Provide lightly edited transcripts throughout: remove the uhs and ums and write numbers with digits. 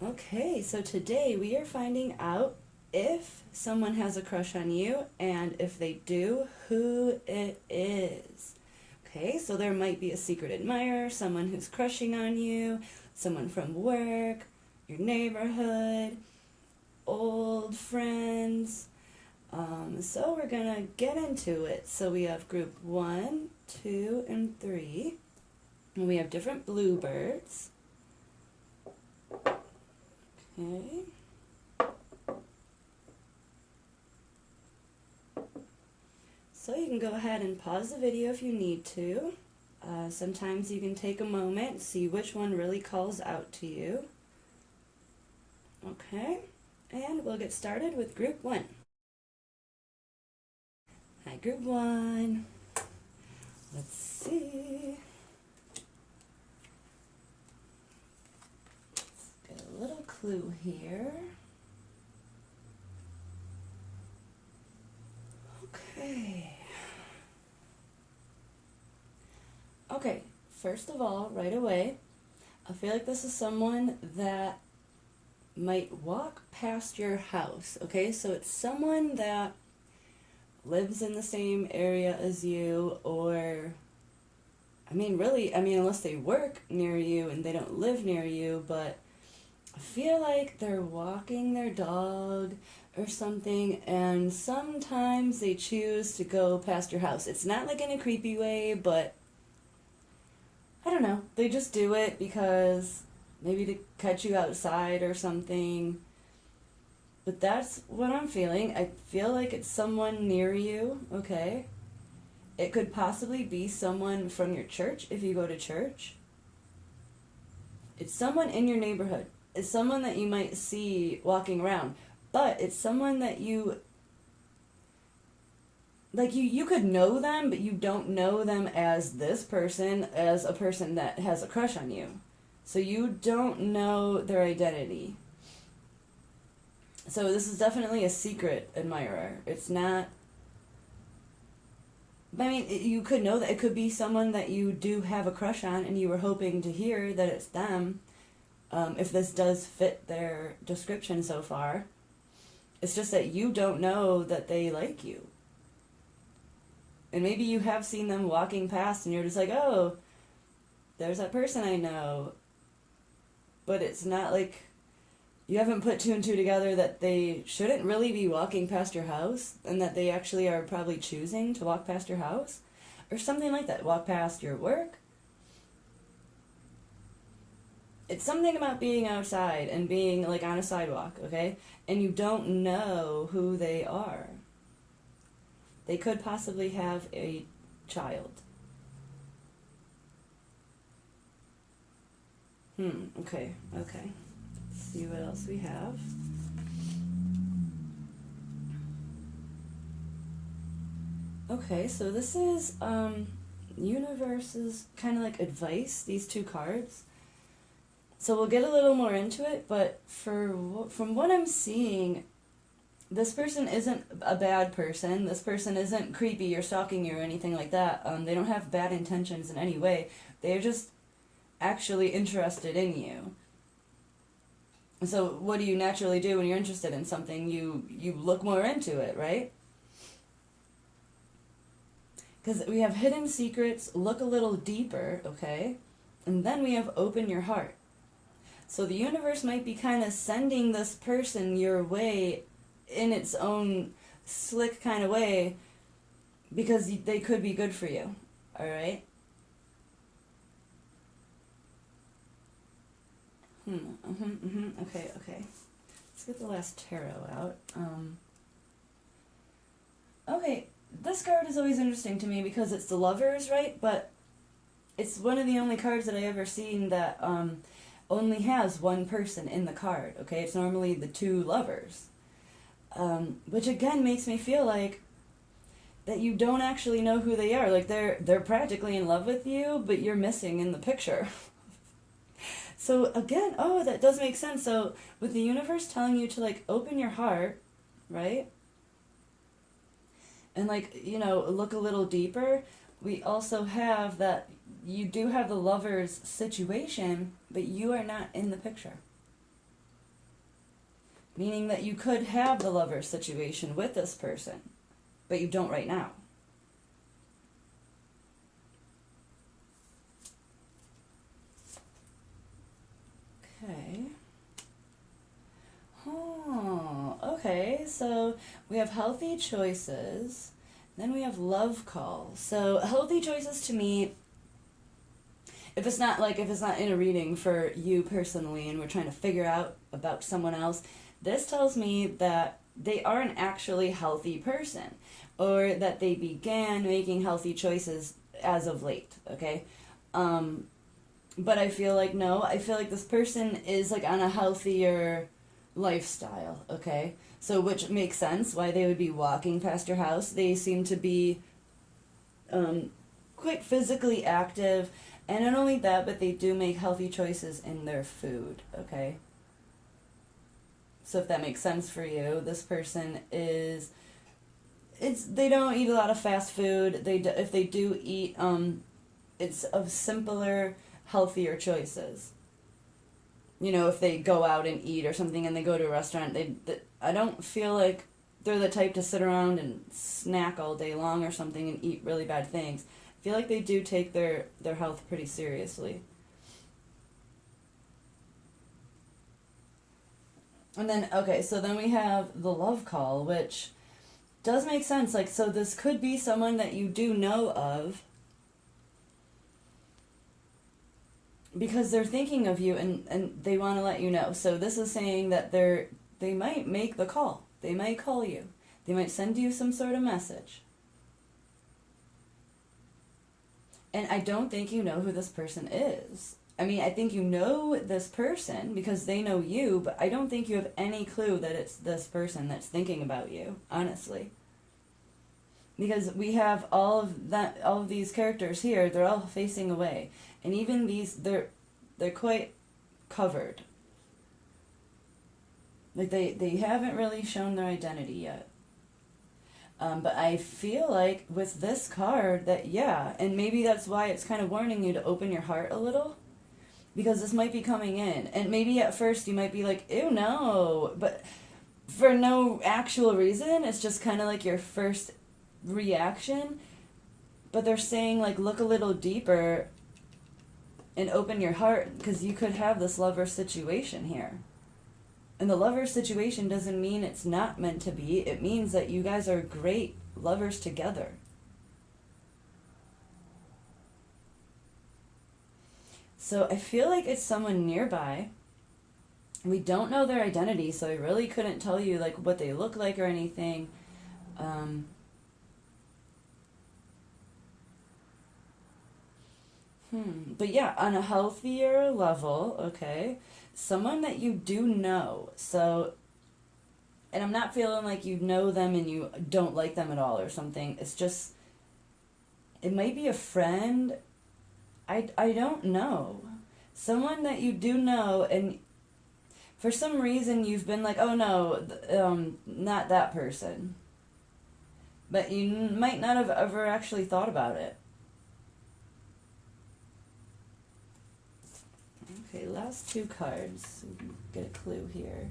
Okay, so today we are finding out if someone has a crush on you, and if they do, who it is. Okay, so there might be a secret admirer, someone who's crushing on you, someone from work, your neighborhood, old friends. So we're gonna get into it. So we have group 1, 2, and 3. And we have different bluebirds. Okay. So you can go ahead and pause the video if you need to. Sometimes you can take a moment, see which one really calls out to you. Okay, and we'll get started with group 1. Hi, group 1. Let's see. Let's get a little clue here. Okay, first of all, right away, I feel like this is someone that might walk past your house, okay? So it's someone that lives in the same area as you, or, unless they work near you and they don't live near you, but I feel like they're walking their dog or something, and sometimes they choose to go past your house. It's not like in a creepy way, but I don't know. They just do it because maybe to catch you outside or something. But that's what I'm feeling. I feel like it's someone near you, okay? It could possibly be someone from your church if you go to church. It's someone in your neighborhood. It's someone that you might see walking around. But it's someone that you could know them, but you don't know them as this person, as a person that has a crush on you. So you don't know their identity. So this is definitely a secret admirer. It's not... you could know that it could be someone that you do have a crush on and you were hoping to hear that it's them, if this does fit their description so far. It's just that you don't know that they like you. And maybe you have seen them walking past and you're just like, oh, there's that person I know. But it's not like you haven't put 2 and 2 together that they shouldn't really be walking past your house, and that they actually are probably choosing to walk past your house or something like that. Walk past your work. It's something about being outside and being like on a sidewalk, okay? And you don't know who they are. They could possibly have a child. Okay. Let's see what else we have. Okay, so this is universe's kind of like advice, these 2 cards. So we'll get a little more into it, but from what I'm seeing, this person isn't a bad person. This person isn't creepy or stalking you or anything like that. They don't have bad intentions in any way. They're just actually interested in you. So what do you naturally do when you're interested in something? You look more into it, right? Because we have hidden secrets, look a little deeper, okay? And then we have open your heart. So the universe might be kind of sending this person your way in its own slick kind of way, because they could be good for you, all right? Okay. Let's get the last tarot out. Okay, this card is always interesting to me because it's the Lovers, right? But it's one of the only cards that I ever seen that only has one person in the card, okay? It's normally the 2 lovers. Which again makes me feel like that you don't actually know who they are. Like they're practically in love with you, but you're missing in the picture. So again, that does make sense. So with the universe telling you to like open your heart, right? And look a little deeper, we also have that you do have the Lovers situation, but you are not in the picture. meaning that you could have the lover situation with this person, but you don't right now. Okay. Oh, okay. So we have healthy choices. Then we have love call. So healthy choices to me, if it's not in a reading for you personally and we're trying to figure out about someone else, this tells me that they are an actually healthy person, or that they began making healthy choices as of late, okay? But I feel like no, I feel like this person is like on a healthier lifestyle, okay? So which makes sense why they would be walking past your house. They seem to be quite physically active, and not only that, but they do make healthy choices in their food, okay? So if that makes sense for you, this person is, they don't eat a lot of fast food. If they do eat, it's of simpler, healthier choices. You know, if they go out and eat or something and they go to a restaurant, I don't feel like they're the type to sit around and snack all day long or something and eat really bad things. I feel like they do take their health pretty seriously. And then, okay, so then we have the love call, which does make sense. Like, so this could be someone that you do know of because they're thinking of you and they want to let you know. So this is saying that they might make the call. They might call you. They might send you some sort of message. And I don't think you know who this person is. I mean, I think you know this person because they know you, but I don't think you have any clue that it's this person that's thinking about you, honestly. Because we have all of these characters here, they're all facing away. And even these, they're quite covered. Like they haven't really shown their identity yet. But I feel like with this card that, yeah, and maybe that's why it's kind of warning you to open your heart a little. Because this might be coming in. And maybe at first you might be like, ew, no. But for no actual reason, it's just kind of like your first reaction. But they're saying, like, look a little deeper and open your heart, because you could have this lover situation here. And the lover situation doesn't mean it's not meant to be. It means that you guys are great lovers together. So I feel like it's someone nearby. We don't know their identity, so I really couldn't tell you like what they look like or anything. But yeah, on a healthier level, okay, someone that you do know. So, and I'm not feeling like you know them and you don't like them at all or something. It's just, it might be a friend. I don't know. Someone that you do know, and for some reason you've been like, oh no, not that person. But you might not have ever actually thought about it. Okay, last two cards. So we can get a clue here.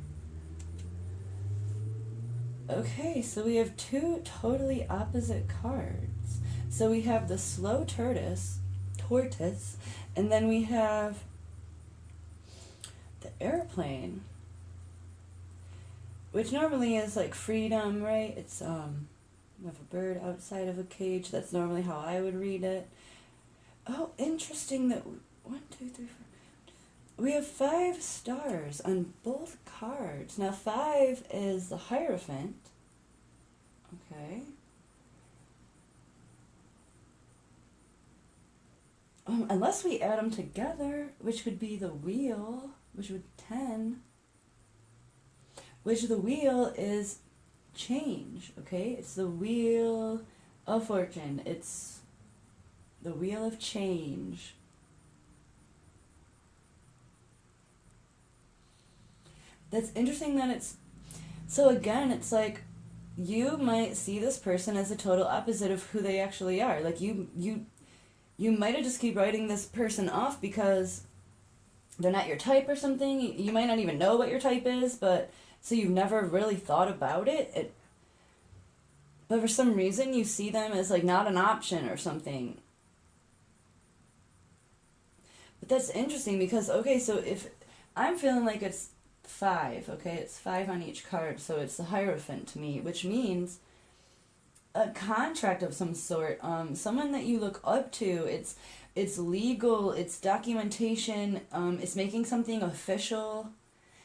Okay, so we have two totally opposite cards. So we have the slow tortoise, and then we have the airplane, which normally is like freedom, right? It's we have a bird outside of a cage. That's normally how I would read it. Oh, interesting that 1, 2, 3, 4. We have 5 stars on both cards. Now 5 is the Hierophant. Okay. Unless we add them together, which would be the wheel, which would 10. Which the wheel is change, okay? It's the wheel of fortune. It's the wheel of change. That's interesting that it's... So again, it's like, you might see this person as a total opposite of who they actually are. Like, you might have just keep writing this person off because they're not your type or something. You might not even know what your type is, but so you've never really thought about it, but for some reason you see them as like not an option or something. But that's interesting because, okay, so if I'm feeling like it's 5, okay, it's 5 on each card, so it's the Hierophant to me, which means a contract of some sort, someone that you look up to. It's legal, it's documentation, it's making something official.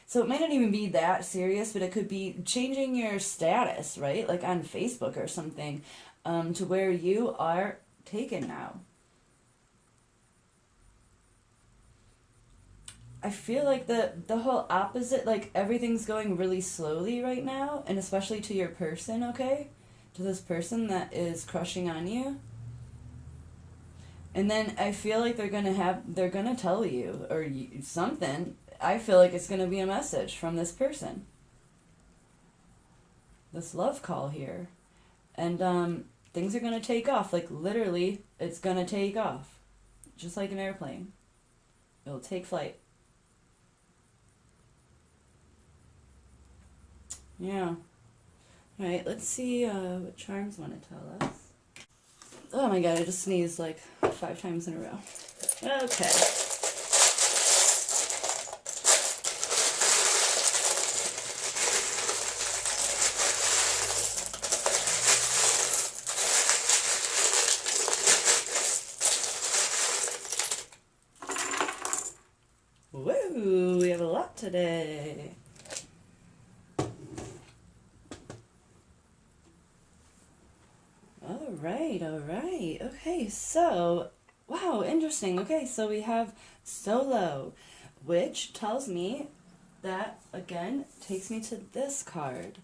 So it might not even be that serious, but it could be changing your status, right? Like on Facebook or something, to where you are taken now. I feel like the whole opposite, like everything's going really slowly right now, and especially to your person, okay? To this person that is crushing on you. And then I feel like they're gonna tell you, or something. I feel like it's gonna be a message from this person. This love call here. And things are gonna take off. Like literally, it's gonna take off. Just like an airplane. It'll take flight. Yeah. Alright, let's see what charms want to tell us. Oh my god, I just sneezed like 5 times in a row. Okay. Woo, we have a lot today. Alright. Okay, so, wow, interesting. Okay, so we have solo, which tells me that, again, takes me to this card.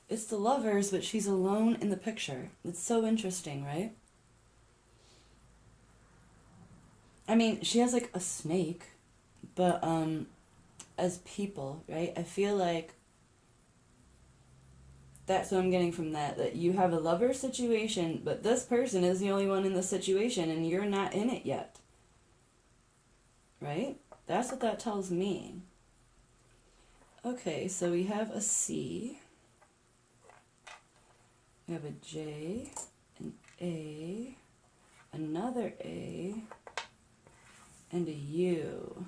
It's the Lovers, but she's alone in the picture. It's so interesting, right? I mean, she has like a snake, but as people, right? I feel like that's what I'm getting from that you have a lover situation, but this person is the only one in the situation and you're not in it yet. Right? That's what that tells me. Okay, so we have a C. We have a J, an A, another A, and a U.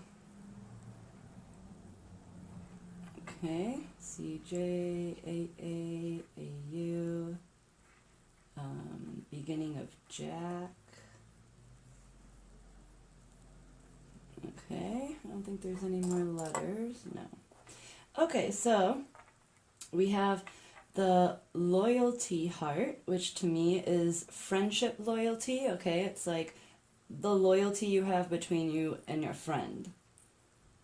Okay, C, J, A, U, beginning of Jack. Okay, I don't think there's any more letters, no. Okay, so we have the loyalty heart, which to me is friendship loyalty, okay? It's like the loyalty you have between you and your friend.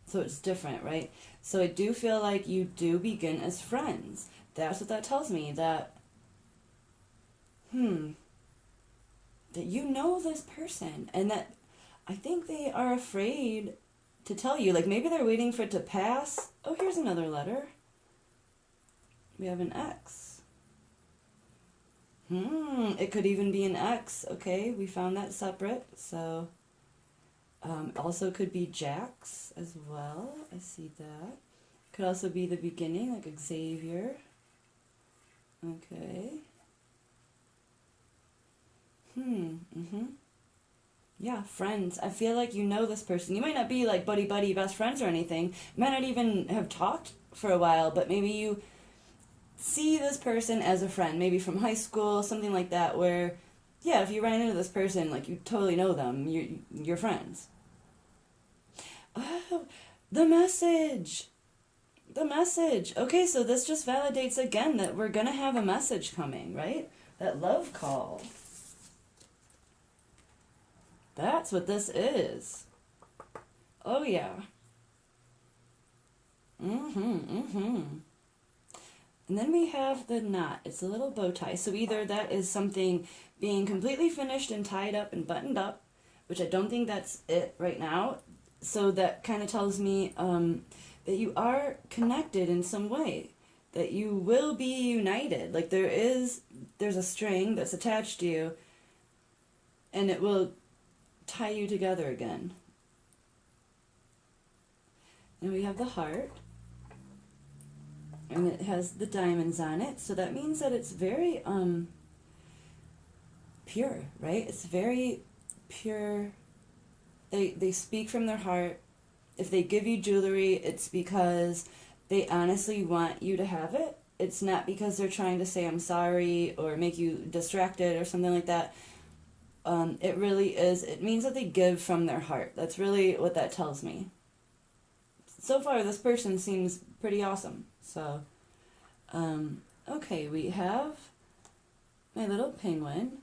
So it's different, right? So I do feel like you do begin as friends. That's what that tells me, that, that you know this person, and that I think they are afraid to tell you. Like, maybe they're waiting for it to pass. Oh, here's another letter. We have an X. It could even be an X. Okay, we found that separate, so... also could be Jax as well. I see that. Could also be the beginning, like Xavier. Okay. Yeah, friends. I feel like you know this person. You might not be like buddy best friends or anything. You might not even have talked for a while, but maybe you see this person as a friend, maybe from high school, something like that, where, yeah, if you ran into this person, like, you totally know them. You're friends. Oh, the message. The message. Okay, so this just validates again that we're going to have a message coming, right? That love call. That's what this is. Oh, yeah. And then we have the knot. It's a little bow tie. So either that is something being completely finished and tied up and buttoned up, which I don't think that's it right now. So that kind of tells me that you are connected in some way, that you will be united. Like there's a string that's attached to you, and it will tie you together again. And we have the heart. and it has the diamonds on it, so that means that it's very pure, right? It's very pure. They speak from their heart. If they give you jewelry, it's because they honestly want you to have it. It's not because they're trying to say I'm sorry or make you distracted or something like that. It really is. It means that they give from their heart. That's really what that tells me. So far, this person seems pretty awesome. So, okay, we have my little penguin,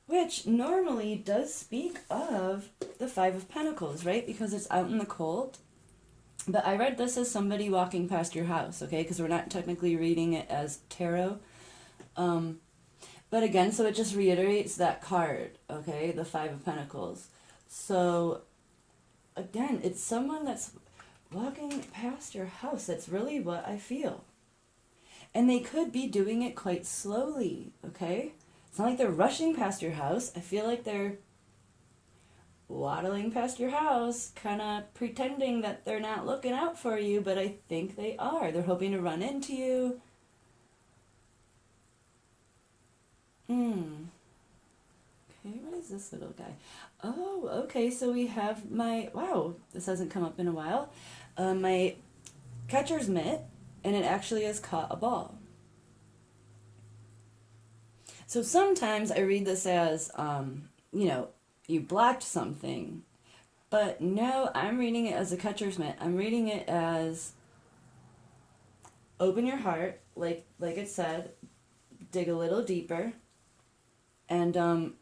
which normally does speak of the Five of Pentacles, right? Because it's out in the cold. But I read this as somebody walking past your house, okay? Because we're not technically reading it as tarot. But again, so it just reiterates that card, okay? The Five of Pentacles. So, again, it's someone that's walking past your house. That's really what I feel. And they could be doing it quite slowly, okay? It's not like they're rushing past your house. I feel like they're waddling past your house, kind of pretending that they're not looking out for you, but I think they are. They're hoping to run into you. Okay, what is this little guy? Oh, okay, so we have my, wow, this hasn't come up in a while, my catcher's mitt, and it actually has caught a ball. So sometimes I read this as, you blocked something, but no, I'm reading it as a catcher's mitt. I'm reading it as open your heart, like it said, dig a little deeper, and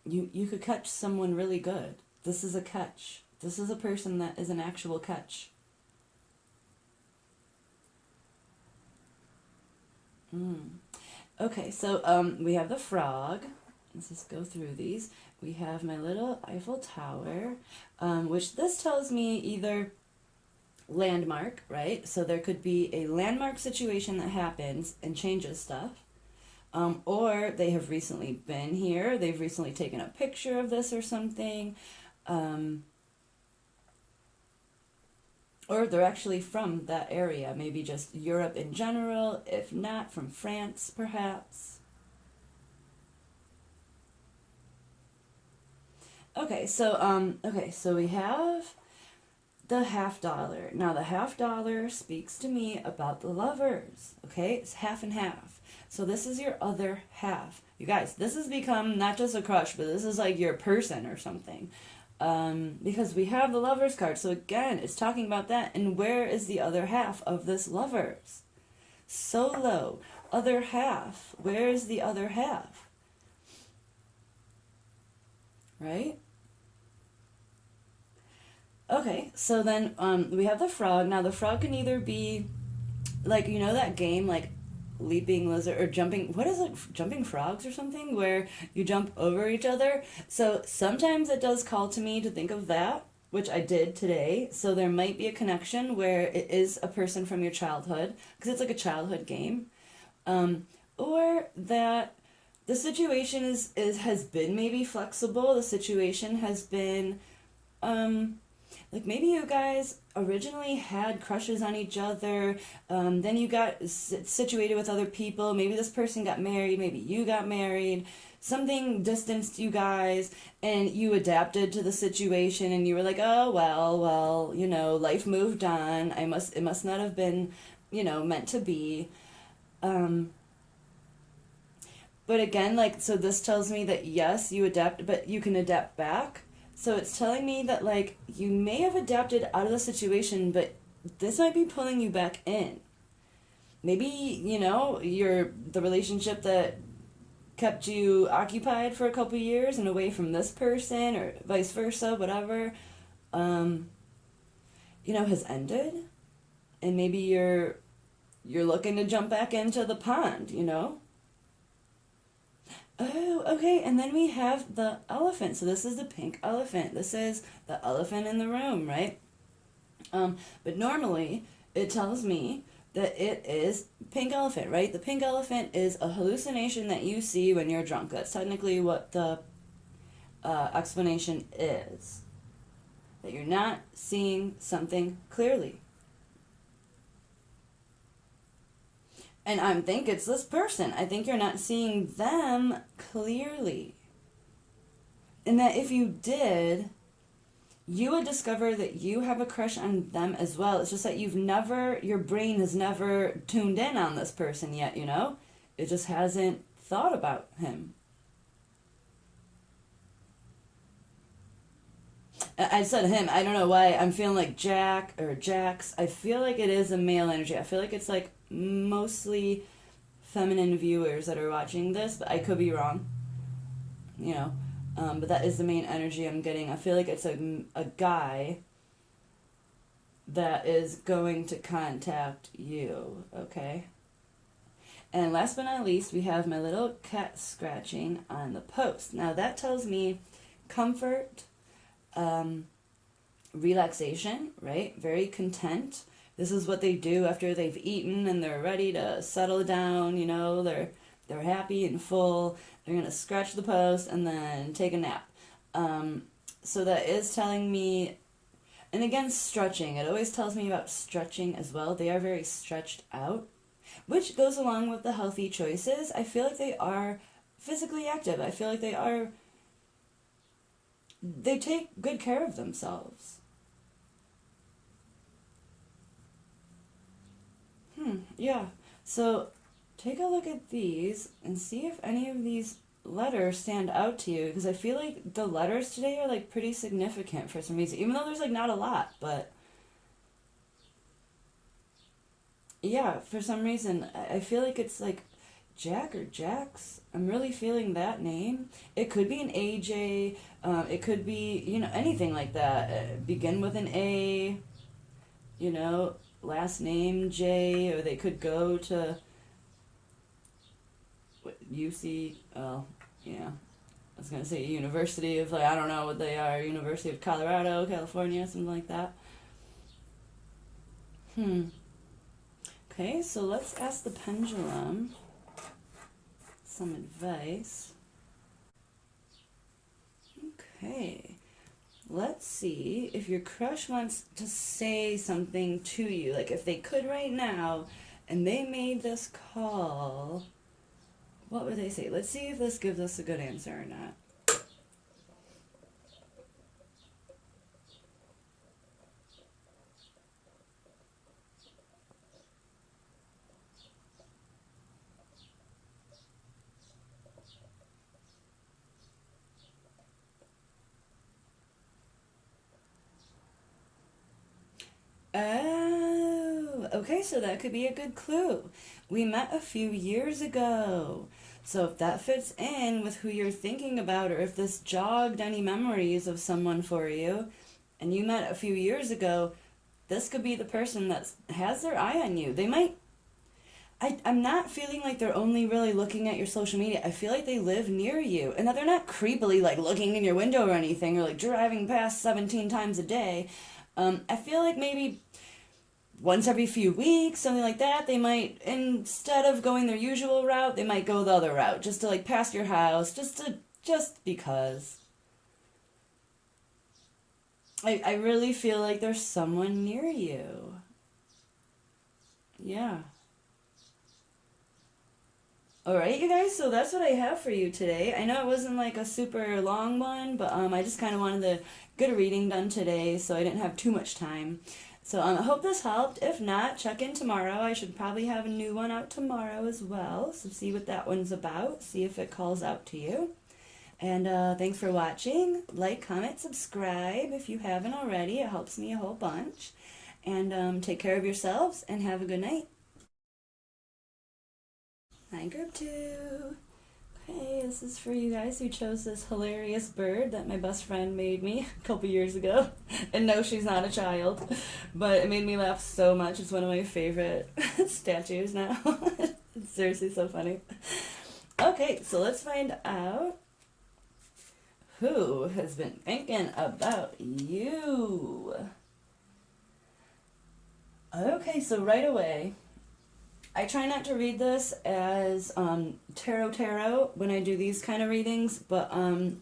you could catch someone really good. This is a catch. This is a person that is an actual catch. Okay, so we have the frog. Let's just go through these. We have my little Eiffel Tower, which this tells me either landmark, right? So there could be a landmark situation that happens and changes stuff. Or they have recently been here. They've recently taken a picture of this or something. Or they're actually from that area. Maybe just Europe in general. If not, from France, perhaps. Okay, so we have the $50. Now the $50 speaks to me about the lovers. Okay, it's half and half. So this is your other half. You guys, this has become not just a crush, but this is like your person or something. Because we have the lovers card. So again, it's talking about that. And where is the other half of this lovers? Solo, other half. Where is the other half? Right? Okay, so then we have the frog. Now the frog can either be like, you know that game, like leaping lizard or jumping, what is it, jumping frogs or something, where you jump over each other. So sometimes it does call to me to think of that, which I did today. So there might be a connection where it is a person from your childhood, because it's like a childhood game, or that the situation has been maybe flexible. The situation has been like maybe you guys originally had crushes on each other, then you got situated with other people, maybe this person got married, maybe you got married, something distanced you guys, and you adapted to the situation, and you were like, oh, well, life moved on, it must not have been, meant to be, but again, like, so this tells me that yes, you adapt, but you can adapt back. So it's telling me that, like, you may have adapted out of the situation, but this might be pulling you back in. Maybe, the relationship that kept you occupied for a couple years and away from this person, or vice versa, whatever, has ended. And maybe you're looking to jump back into the pond, Oh, okay, and then we have the elephant. So this is the pink elephant. This is the elephant in the room, right? But normally, it tells me that it is pink elephant, right? The pink elephant is a hallucination that you see when you're drunk. That's technically what the explanation is. That you're not seeing something clearly. And I think it's this person. I think you're not seeing them clearly. And that if you did, you would discover that you have a crush on them as well. It's just that your brain has never tuned in on this person yet, you know? It just hasn't thought about him. I said him. I don't know why. I'm feeling like Jack or Jax. I feel like it is a male energy. I feel like it's like mostly feminine viewers that are watching this, but I could be wrong. You know, but that is the main energy I'm getting. I feel like it's a guy that is going to contact you, okay? And last but not least, we have my little cat scratching on the post. Now that tells me comfort, relaxation, right? Very content. This is what they do after they've eaten and they're ready to settle down, you know, they're happy and full. They're going to scratch the post and then take a nap. So that is telling me, and again, stretching. It always tells me about stretching as well. They are very stretched out, which goes along with the healthy choices. I feel like they are physically active. I feel like they take good care of themselves. Yeah. So take a look at these and see if any of these letters stand out to you, because I feel like the letters today are like pretty significant for some reason, even though there's like not a lot, but yeah, for some reason I feel like it's like Jack or Jax. I'm really feeling that name. It could be an AJ, it could be, you know, anything like that. Begin with an A, you know, last name J, or they could go to UC, yeah, I was going to say University of, like, I don't know what they are, University of Colorado, California, something like that. Okay, so let's ask the pendulum some advice. Okay, let's see if your crush wants to say something to you, like if they could right now and they made this call, what would they say? Let's see if this gives us a good answer or not. Oh, okay, so that could be a good clue. We met a few years ago. So if that fits in with who you're thinking about, or if this jogged any memories of someone for you, and you met a few years ago, this could be the person that has their eye on you. They might, I'm not feeling like they're only really looking at your social media. I feel like they live near you, and that they're not creepily like looking in your window or anything, or like driving past 17 times a day. I feel like maybe once every few weeks, something like that, they might, instead of going their usual route, they might go the other route, just to like pass your house, just because. I really feel like there's someone near you. Yeah. Alright, you guys, so that's what I have for you today. I know it wasn't like a super long one, but I just kind of wanted to get a reading done today, so I didn't have too much time. So I hope this helped. If not, check in tomorrow. I should probably have a new one out tomorrow as well, so see what that one's about, see if it calls out to you. And thanks for watching. Like, comment, subscribe if you haven't already. It helps me a whole bunch. And take care of yourselves, and have a good night. Hi, group 2. Okay, this is for you guys who chose this hilarious bird that my best friend made me a couple years ago. And no, she's not a child, but it made me laugh so much. It's one of my favorite statues now. It's seriously so funny. Okay, so let's find out who has been thinking about you. Okay, so right away, I try not to read this as tarot when I do these kind of readings, but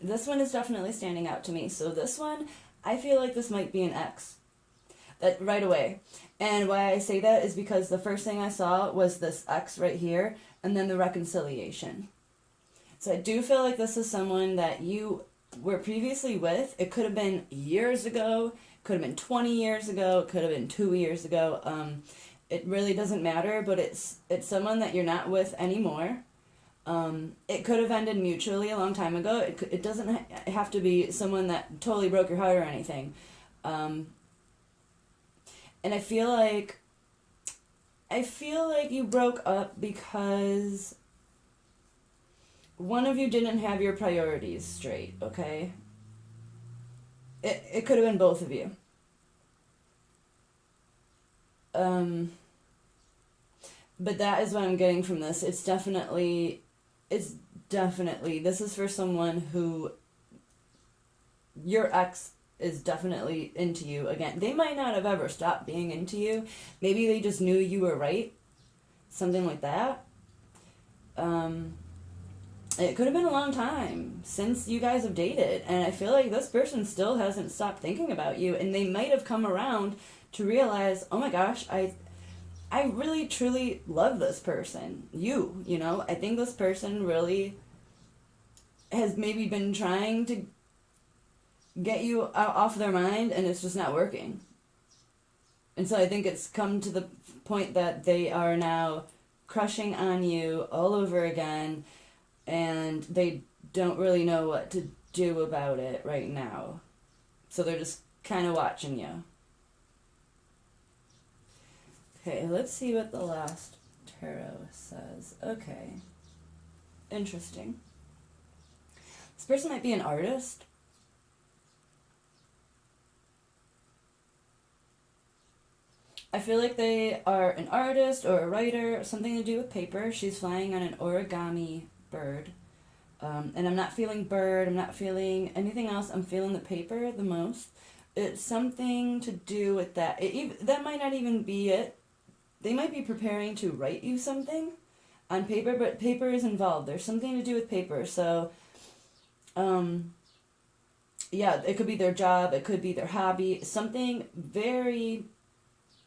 this one is definitely standing out to me. So this one, I feel like this might be an ex. that right away. And why I say that is because the first thing I saw was this X right here, and then the reconciliation. So I do feel like this is someone that you were previously with. It could have been years ago, could have been 20 years ago, it could have been 2 years ago. It really doesn't matter, but it's someone that you're not with anymore. It could have ended mutually a long time ago. It doesn't have to be someone that totally broke your heart or anything. And I feel like you broke up because one of you didn't have your priorities straight, okay? It could have been both of you. But that is what I'm getting from this. It's definitely, this is for someone who, your ex is definitely into you again. They might not have ever stopped being into you. Maybe they just knew you were right. Something like that. It could have been a long time since you guys have dated, and I feel like this person still hasn't stopped thinking about you, and they might have come around to realize, oh my gosh, I really truly love this person. You know, I think this person really has maybe been trying to get you off their mind, and it's just not working. And so I think it's come to the point that they are now crushing on you all over again, and they don't really know what to do about it right now. So they're just kind of watching you. Okay, let's see what the last tarot says. Okay. Interesting. This person might be an artist. I feel like they are an artist or a writer, something to do with paper. She's flying on an origami bird. And I'm not feeling bird, I'm not feeling anything else. I'm feeling the paper the most. It's something to do with that. That might not even be it. They might be preparing to write you something on paper, but paper is involved. There's something to do with paper. So, yeah, it could be their job, it could be their hobby, something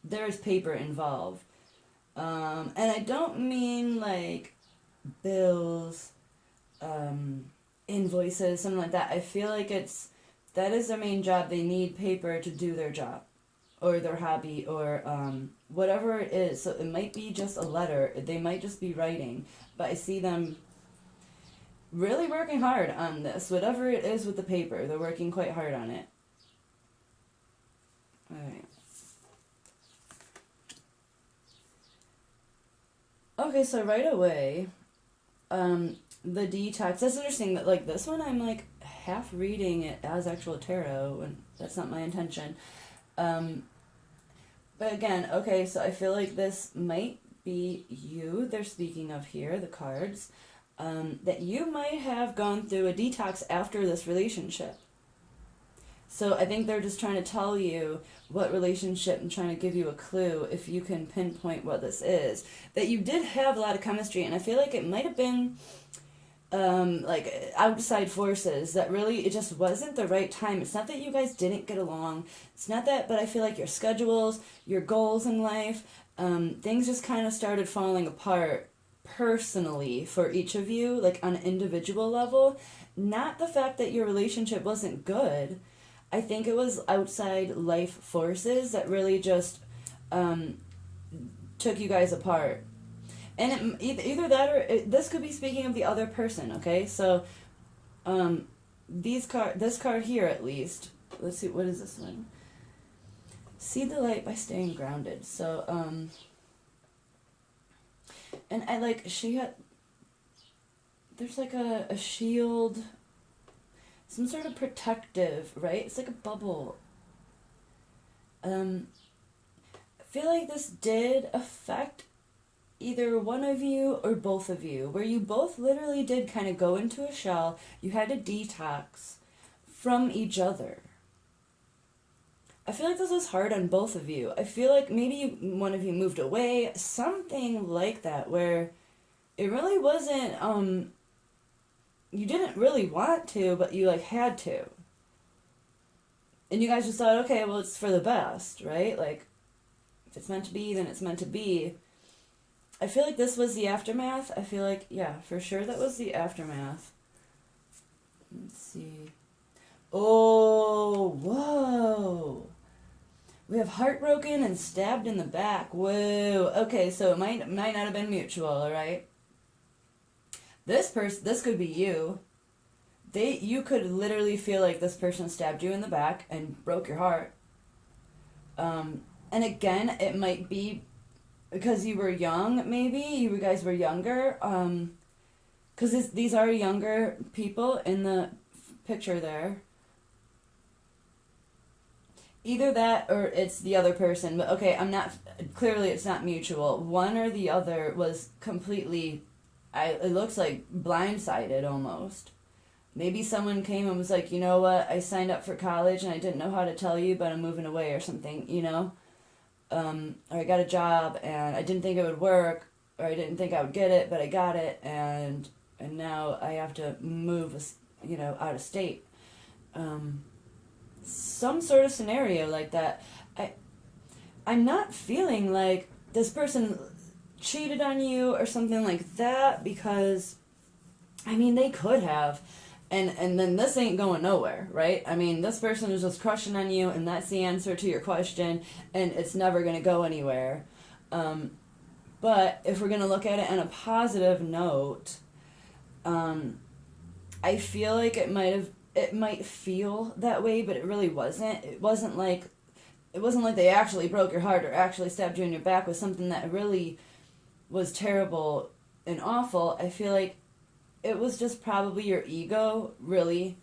there's paper involved. And I don't mean like bills, invoices, something like that. I feel like that is their main job. They need paper to do their job or their hobby or whatever it is. So it might be just a letter. They might just be writing. But I see them really working hard on this. Whatever it is with the paper, they're working quite hard on it. Alright. Okay, so right away, the detox, that's interesting that, like, this one I'm, like, half reading it as actual tarot, and that's not my intention. But again, okay, so I feel like this might be you they're speaking of here, the cards, that you might have gone through a detox after this relationship. So I think they're just trying to tell you what relationship and trying to give you a clue if you can pinpoint what this is. That you did have a lot of chemistry, and I feel like it might have been like outside forces that really, it just wasn't the right time. It's not that you guys didn't get along. It's not that, but I feel like your schedules, your goals in life, things just kind of started falling apart personally for each of you, like on an individual level. Not the fact that your relationship wasn't good. I think it was outside life forces that really just took you guys apart. And either that or this could be speaking of the other person, okay? So this card here at least, let's see, what is this one? See the light by staying grounded. So, and I like, there's like a shield, some sort of protective, right? It's like a bubble. I feel like this did affect either one of you or both of you, where you both literally did kind of go into a shell. You had to detox from each other. I feel like this was hard on both of you. I feel like maybe one of you moved away, something like that, where it really wasn't, you didn't really want to, but you like had to. and you guys just thought, okay, well, it's for the best, right? Like, if it's meant to be, then it's meant to be. I feel like this was the aftermath. I feel like, yeah, for sure that was the aftermath. Let's see. Oh, whoa. We have heartbroken and stabbed in the back. Whoa. Okay, so it might not have been mutual, all right? This could be you. You could literally feel like this person stabbed you in the back and broke your heart. And again, it might be because you were young, maybe. You guys were younger. Because these are younger people in the picture there. Either that or it's the other person. But okay, clearly it's not mutual. One or the other was completely, it looks like blindsided almost. Maybe someone came and was like, you know what, I signed up for college and I didn't know how to tell you, but I'm moving away or something, you know? Or I got a job and I didn't think it would work, or I didn't think I would get it, but I got it, and now I have to move, out of state. Some sort of scenario like that. I'm not feeling like this person cheated on you or something like that, because, I mean, they could have. And then this ain't going nowhere, right? I mean, this person is just crushing on you, and that's the answer to your question, and it's never going to go anywhere. But if we're going to look at it on a positive note, I feel like it might feel that way, but it really wasn't. It wasn't like they actually broke your heart or actually stabbed you in your back with something that really was terrible and awful. I feel like it was just probably your ego, really.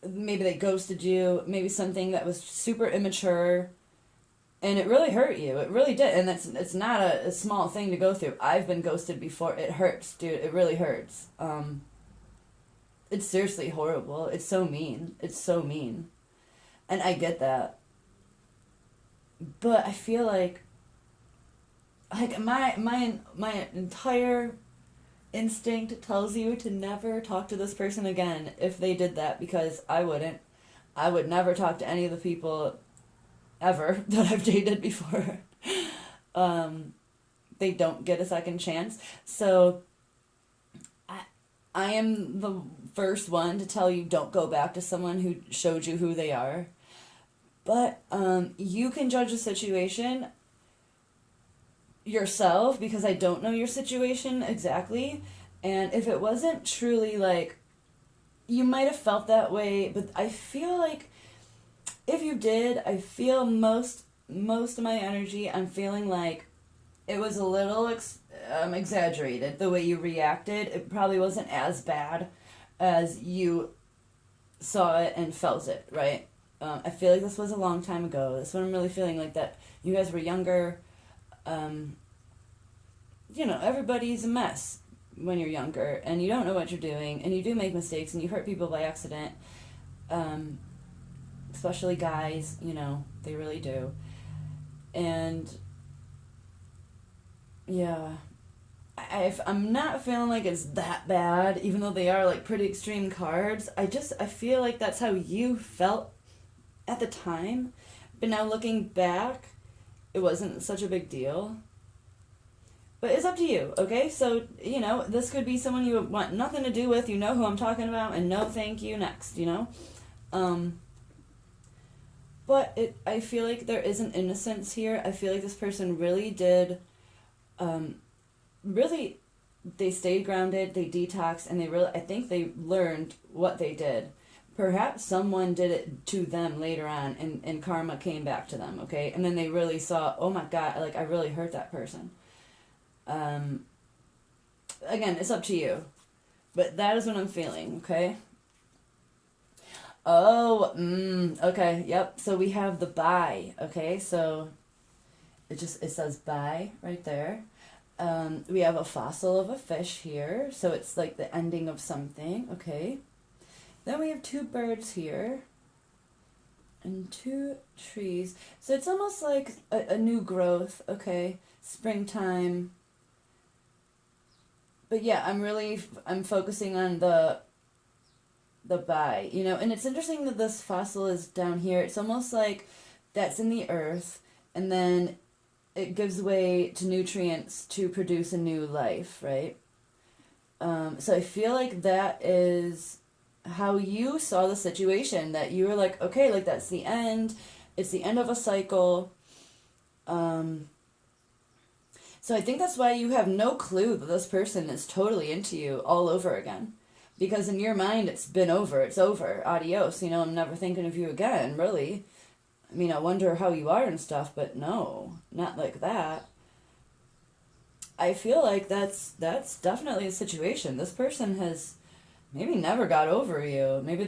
Maybe they ghosted you, maybe something that was super immature, and it really hurt you. It really did, and it's not a small thing to go through. I've been ghosted before. It hurts, dude. It really hurts. It's seriously horrible. It's so mean. It's so mean. And I get that. But I feel like my entire instinct tells you to never talk to this person again if they did that, because I wouldn't. I would never talk to any of the people ever that I've dated before. They don't get a second chance. So I am the first one to tell you, don't go back to someone who showed you who they are. But you can judge a situation yourself, because I don't know your situation exactly, and if it wasn't truly like, you might have felt that way, but I feel like if you did, I feel most of my energy, I'm feeling like it was a little exaggerated the way you reacted. It probably wasn't as bad as you saw it and felt it, right? I feel like this was a long time ago. That's what I'm really feeling, like that you guys were younger. Everybody's a mess when you're younger, and you don't know what you're doing, and you do make mistakes, and you hurt people by accident. Especially guys, they really do. And yeah, I'm not feeling like it's that bad, even though they are like pretty extreme cards. I feel like that's how you felt at the time, but now looking back, it wasn't such a big deal. But it's up to you, okay? So, this could be someone you want nothing to do with, you know who I'm talking about, and no thank you, next, But I feel like there is an innocence here. I feel like this person really did, they stayed grounded, they detoxed, and I think they learned what they did. Perhaps someone did it to them later on, and karma came back to them, okay? And then they really saw, oh my God, like, I really hurt that person. Again, it's up to you. But that is what I'm feeling, okay? Oh, okay, yep. So we have the bye, okay? So it says bye right there. We have a fossil of a fish here, so it's like the ending of something, okay? Then we have 2 birds here, and 2 trees. So it's almost like a new growth, okay? Springtime. But yeah, I'm focusing on the the bye, you know, and it's interesting that this fossil is down here. It's almost like that's in the earth, and then it gives way to nutrients to produce a new life, right? So I feel like that is how you saw the situation, that you were like, okay, like that's the end. It's the end of a cycle. So I think that's why you have no clue that this person is totally into you all over again. Because in your mind, it's been over. It's over. Adios. You know, I'm never thinking of you again, really. I mean, I wonder how you are and stuff, but no, not like that. I feel like that's definitely a situation. This person has maybe never got over you. Maybe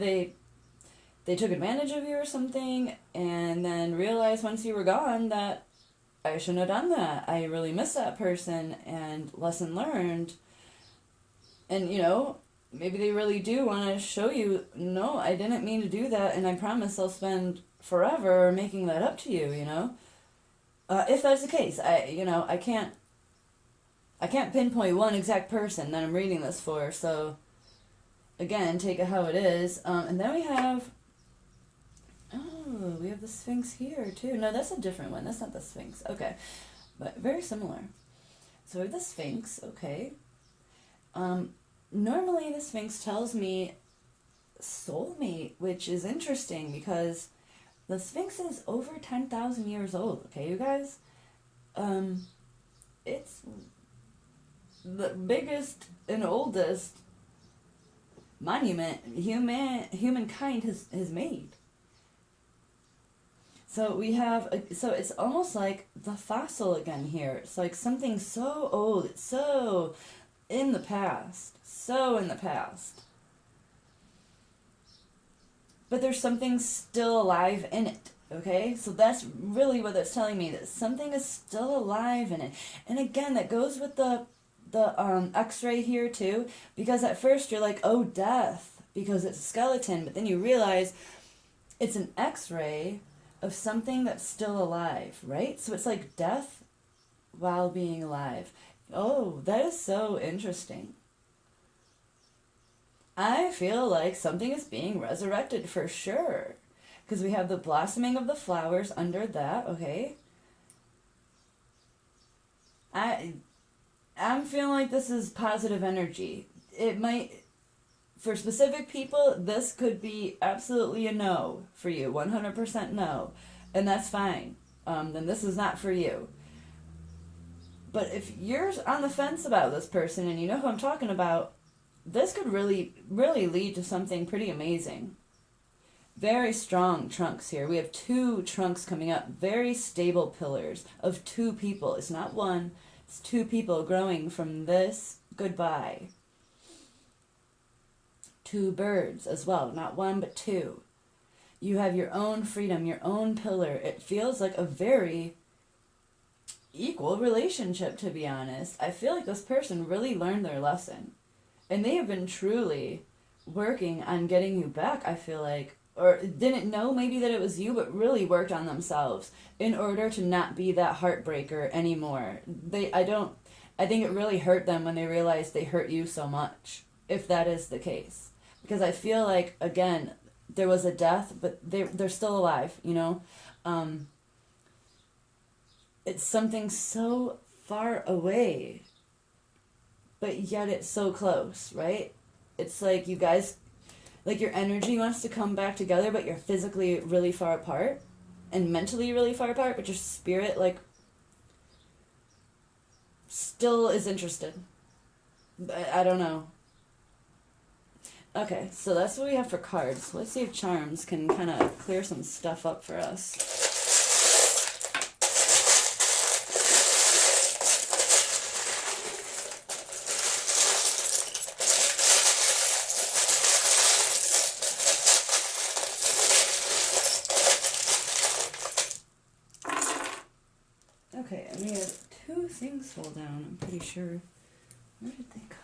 they took advantage of you or something, and then realized once you were gone that I shouldn't have done that. I really miss that person, and lesson learned. And, you know, maybe they really do want to show you, no, I didn't mean to do that, and I promise I'll spend forever making that up to you, you know? If that's the case, I can't pinpoint one exact person that I'm reading this for, so, again, take it how it is. And then we have the Sphinx here, too. No, that's a different one. That's not the Sphinx. Okay. But very similar. So we have the Sphinx, okay. Normally the Sphinx tells me soulmate, which is interesting because the Sphinx is over 10,000 years old, okay, you guys? It's the biggest and oldest monument humankind has made. So we have, so it's almost like the fossil again here. It's like something so old, it's so in the past, But there's something still alive in it, okay? So that's really what it's telling me, that something is still alive in it. And again, that goes with the x-ray here too, because at first you're like, oh, death, because it's a skeleton, but then you realize it's an x-ray of something that's still alive, right? So it's like death while being alive. Oh, that is so interesting. I feel like something is being resurrected for sure. Because we have the blossoming of the flowers under that, okay? I'm feeling like this is positive energy. It might, for specific people, this could be absolutely a no for you, 100% no, and that's fine. Then this is not for you. But if you're on the fence about this person and you know who I'm talking about, this could really, really lead to something pretty amazing. Very strong trunks here. We have 2 trunks coming up, very stable pillars of 2 people. It's not one, it's 2 people growing from this goodbye. 2 birds as well, not 1 but 2. You have your own freedom, your own pillar. It feels like a very equal relationship, to be honest. I feel like this person really learned their lesson. And they have been truly working on getting you back, I feel like. Or didn't know maybe that it was you, but really worked on themselves in order to not be that heartbreaker anymore. I think it really hurt them when they realized they hurt you so much, if that is the case. Because I feel like, again, there was a death, but they're still alive, you know? It's something so far away, but yet it's so close, right? It's like you guys, like your energy wants to come back together, but you're physically really far apart and mentally really far apart, but your spirit, like, still is interested. I don't know. Okay, so that's what we have for cards. Let's see if charms can kind of clear some stuff up for us. Okay, and we have 2 things fall down, I'm pretty sure. Where did they go?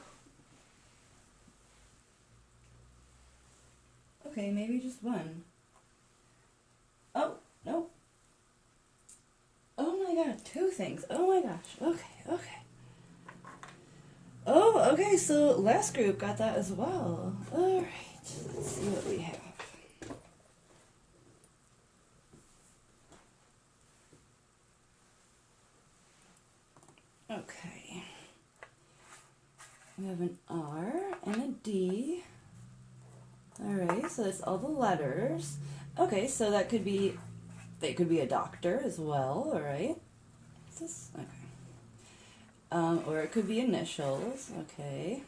Okay, maybe just 1. Oh, no. Oh my god, 2 things. Oh my gosh. Okay. Oh, okay, so last group got that as well. Alright. Let's see what we have. Okay. We have an R and a D. Alright, so that's all the letters. Okay, so that could be, they could be a doctor as well, alright? Is this, okay. Or it could be initials, okay.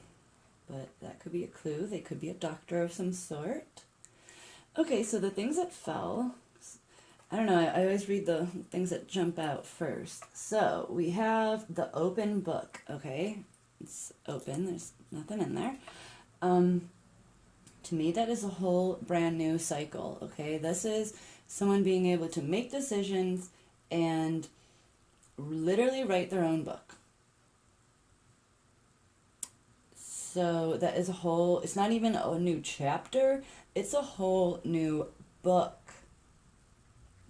But that could be a clue. They could be a doctor of some sort. Okay, so the things that fell, I don't know, I always read the things that jump out first. So we have the open book, okay? It's open, there's nothing in there. To me, that is a whole brand new cycle, okay? This is someone being able to make decisions and literally write their own book. So that is a whole, it's not even a new chapter, it's a whole new book.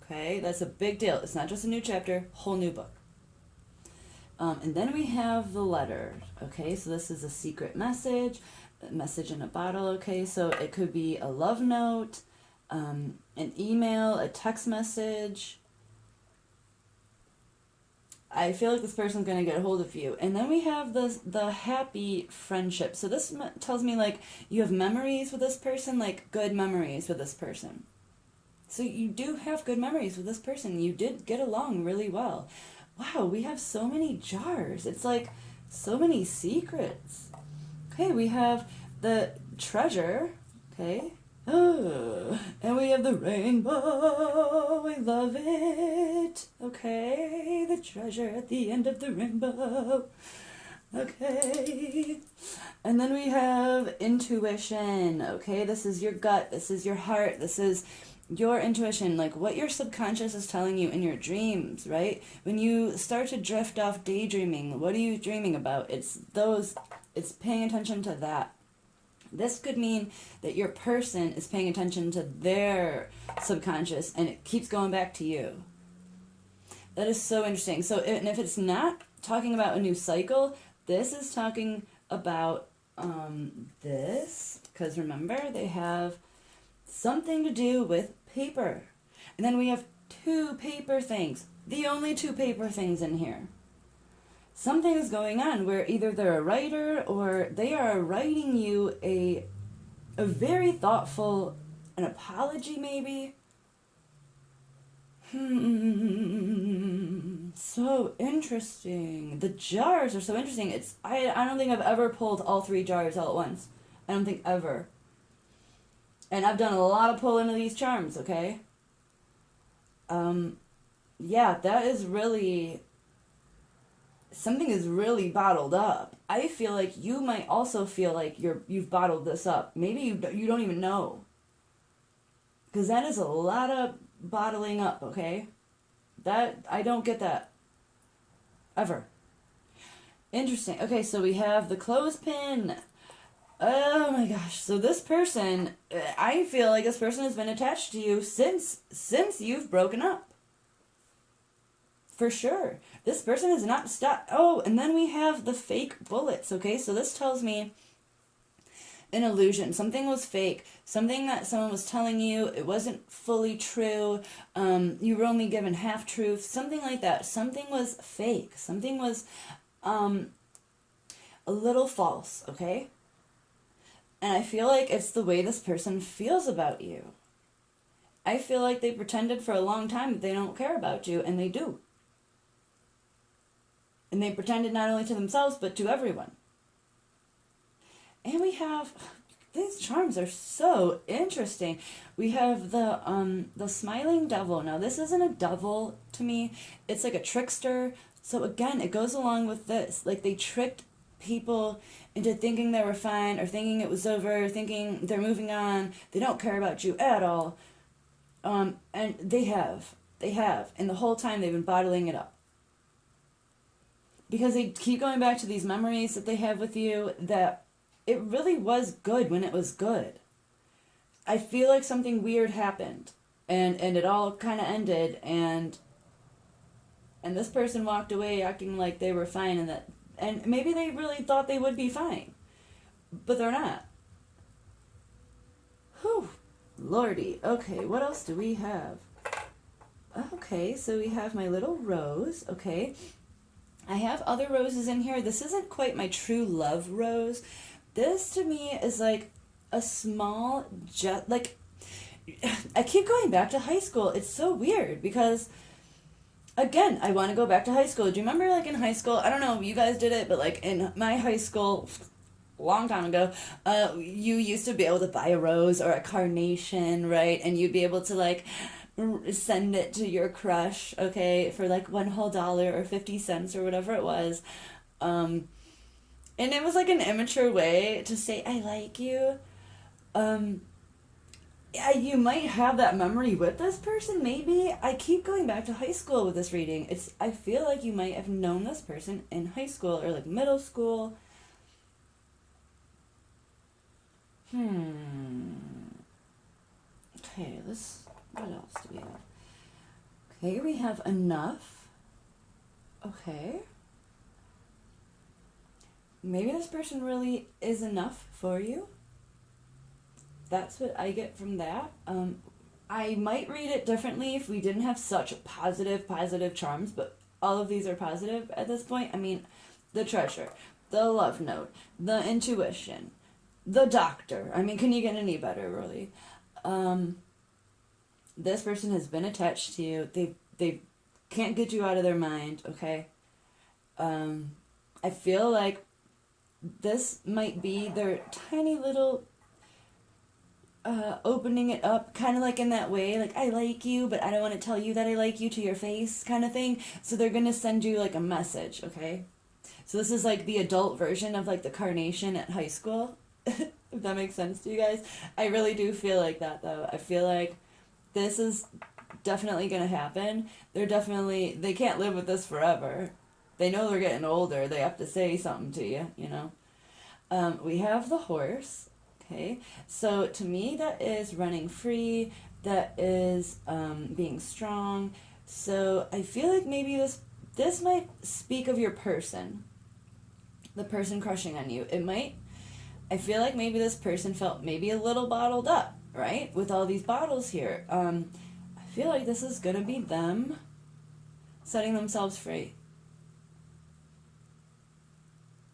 Okay, that's a big deal. It's not just a new chapter, whole new book. And then we have the letter. Okay, so this is a secret message, a message in a bottle. Okay, so it could be a love note, an email, a text message. I feel like this person's going to get a hold of you. And then we have the happy friendship. So this tells me, like, you have memories with this person, like good memories with this person. So you do have good memories with this person. You did get along really well. Wow, we have so many jars. It's like so many secrets. Okay, we have the treasure. Okay. Oh, and we have the rainbow. I love it. Okay, the treasure at the end of the rainbow. Okay. And then we have intuition. Okay, this is your gut. This is your heart. This is your intuition, like what your subconscious is telling you in your dreams, right? When you start to drift off daydreaming, what are you dreaming about? It's paying attention to that. This could mean that your person is paying attention to their subconscious and it keeps going back to you. That is so interesting. So, and if it's not talking about a new cycle, this is talking about this, because remember, they have something to do with paper. And then we have two paper things. The only two paper things in here. Something is going on where either they're a writer or they are writing you a very thoughtful, an apology maybe. So interesting. The jars are so interesting. I don't think I've ever pulled all three jars all at once. I don't think ever. And I've done a lot of pulling of these charms, okay? Yeah, that is really, something is really bottled up. I feel like you might also feel like you've bottled this up. Maybe you don't even know. Because that is a lot of bottling up, okay? That, I don't get that. Ever. Interesting. Okay, so we have the clothespin. Oh my gosh. So this person, I feel like this person has been attached to you since you've broken up. For sure. This person has not stopped. Oh, and then we have the fake bullets, okay? So this tells me an illusion. Something was fake. Something that someone was telling you, it wasn't fully true. You were only given half-truth. Something like that. Something was fake. Something was a little false, okay? And I feel like it's the way this person feels about you. I feel like they pretended for a long time that they don't care about you, and they do. And they pretended not only to themselves, but to everyone. And we have, these charms are so interesting. We have the smiling devil. Now, this isn't a devil to me. It's like a trickster. So again, it goes along with this. Like, they tricked people into thinking they were fine, or thinking it was over, thinking they're moving on. They don't care about you at all. And they have. And the whole time they've been bottling it up. Because they keep going back to these memories that they have with you, that it really was good when it was good. I feel like something weird happened, and it all kind of ended, and this person walked away acting like they were fine, and maybe they really thought they would be fine, but they're not. Whew, lordy. Okay, what else do we have? Okay, so we have my little rose. Okay, I have other roses in here. This isn't quite my true love rose. This to me is like a small like I keep going back to high school. It's so weird because again, I want to go back to high school. Do you remember like in high school? I don't know if you guys did it, but like in my high school a long time ago, you used to be able to buy a rose or a carnation, right? And you'd be able to like send it to your crush, okay, for like $1 or 50 cents or whatever it was. And it was like an immature way to say I like you. Yeah, you might have that memory with this person, maybe. I keep going back to high school with this reading. I feel like you might have known this person in high school or like middle school. Okay, what else do we have? Okay, we have enough. Okay. Maybe this person really is enough for you. That's what I get from that. I might read it differently if we didn't have such positive charms, but all of these are positive at this point. I mean, the treasure, the love note, the intuition, the doctor. I mean, can you get any better, really? This person has been attached to you. They can't get you out of their mind, okay? I feel like this might be their tiny little opening it up, kind of like in that way, like I like you, but I don't want to tell you that I like you to your face, kind of thing. So they're gonna send you like a message, okay? So this is like the adult version of like the carnation at high school, if that makes sense to you guys. I really do feel like that though. I feel like this is definitely gonna happen. They can't live with this forever. They know they're getting older. They have to say something to you, you know. We have the horse. Okay, so to me that is running free, that is being strong. So I feel like maybe this might speak of your person, the person crushing on you. I feel like maybe this person felt maybe a little bottled up, right? With all these bottles here. I feel like this is gonna be them setting themselves free.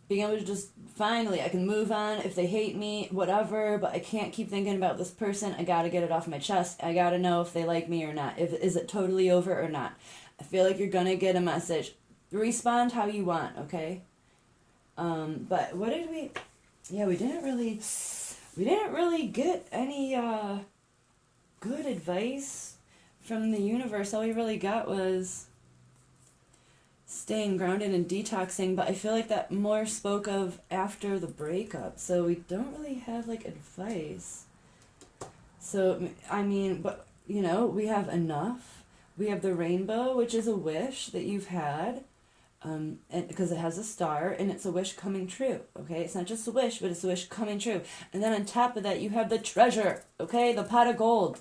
Being able to just finally, I can move on. If they hate me, whatever, but I can't keep thinking about this person. I gotta get it off my chest. I gotta know if they like me or not. Is it totally over or not? I feel like you're gonna get a message. Respond how you want, okay? But what did we? Yeah, we didn't really get any good advice from the universe. All we really got was staying grounded and detoxing, but I feel like that more spoke of after the breakup, so we don't really have like advice. So I mean, but you know, we have enough. We have the rainbow, which is a wish that you've had, and because it has a star and it's a wish coming true. Okay, it's not just a wish, but it's a wish coming true. And then on top of that, you have the treasure. Okay, the pot of gold.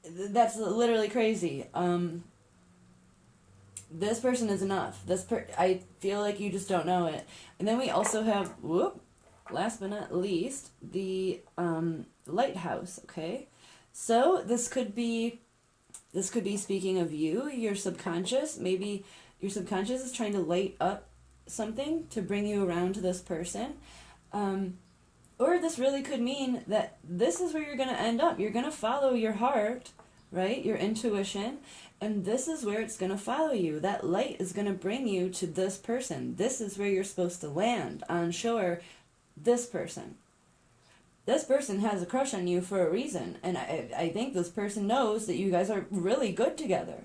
That's literally crazy. This person is enough. I feel like you just don't know it. And then we also have, last but not least, the lighthouse, okay? So this could be speaking of you, your subconscious. Maybe your subconscious is trying to light up something to bring you around to this person. Or this really could mean that this is where you're going to end up. You're going to follow your heart, right? Your intuition. And this is where it's going to follow you. That light is going to bring you to this person. This is where you're supposed to land on shore. This person. This person has a crush on you for a reason. And I think this person knows that you guys are really good together.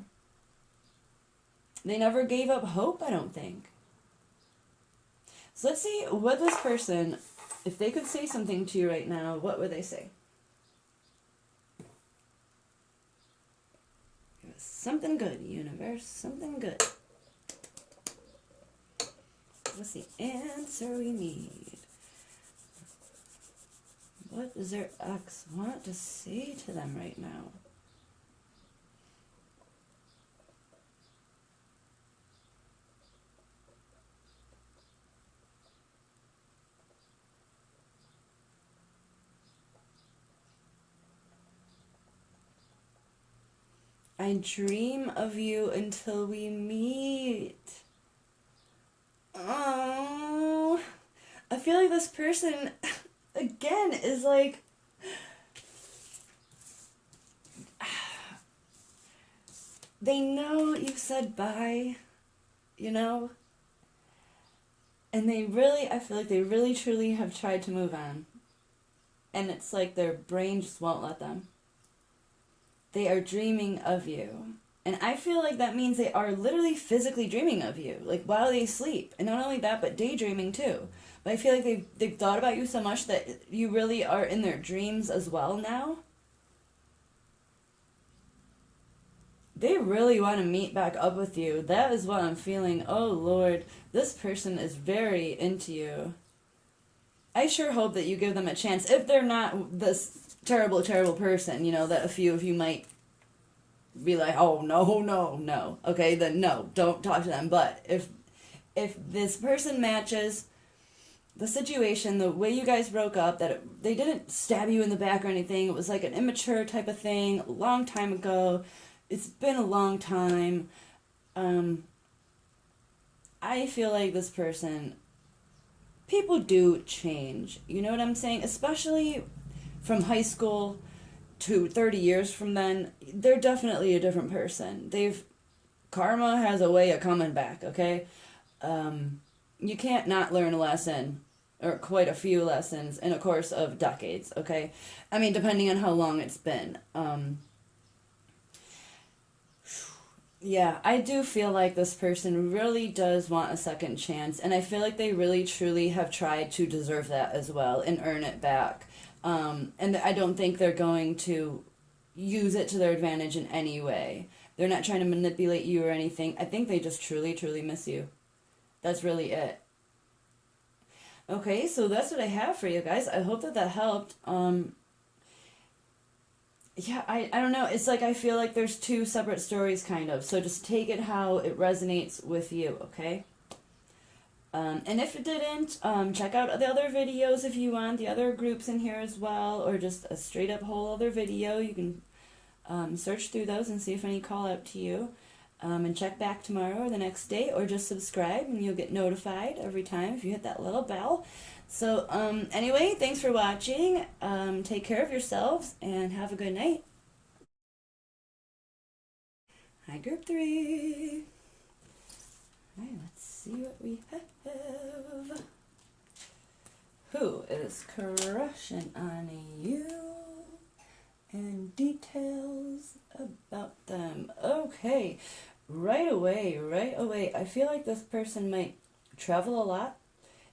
They never gave up hope, I don't think. So let's see what this person, if they could say something to you right now, what would they say? Something good, universe. Something good. What's the answer we need? What does their ex want to say to them right now? I dream of you until we meet. Oh, I feel like this person, again, is like, they know you've said bye, you know? And they really, I feel like they really truly have tried to move on. And it's like their brain just won't let them. They are dreaming of you. And I feel like that means they are literally physically dreaming of you, like while they sleep. And not only that, but daydreaming too. But I feel like they've thought about you so much that you really are in their dreams as well now. They really want to meet back up with you. That is what I'm feeling. Oh Lord, this person is very into you. I sure hope that you give them a chance. If they're not this terrible, terrible person, you know, that a few of you might be like, oh no, no, no. Okay, then no, don't talk to them. But if this person matches the situation, the way you guys broke up, that they didn't stab you in the back or anything, it was like an immature type of thing, a long time ago. It's been a long time. I feel like this person, people do change. You know what I'm saying? Especially from high school to 30 years from then, they're definitely a different person. Karma has a way of coming back, okay? You can't not learn a lesson, or quite a few lessons, in a course of decades, okay? I mean, depending on how long it's been. Yeah, I do feel like this person really does want a second chance, and I feel like they really truly have tried to deserve that as well and earn it back. And I don't think they're going to use it to their advantage in any way. They're not trying to manipulate you or anything. I think they just truly, truly miss you. That's really it. Okay, so that's what I have for you guys. I hope that that helped. Yeah, I don't know. It's like I feel like there's two separate stories, kind of. So just take it how it resonates with you, okay? And if it didn't, check out the other videos if you want, the other groups in here as well, or just a straight up whole other video. You can search through those and see if any call out to you. And check back tomorrow or the next day, or just subscribe and you'll get notified every time if you hit that little bell. So, anyway, thanks for watching. Take care of yourselves and have a good night. Hi, group 3. Alright, let's see what we have. Who is crushing on you? And details about them. Okay, right away. I feel like this person might travel a lot.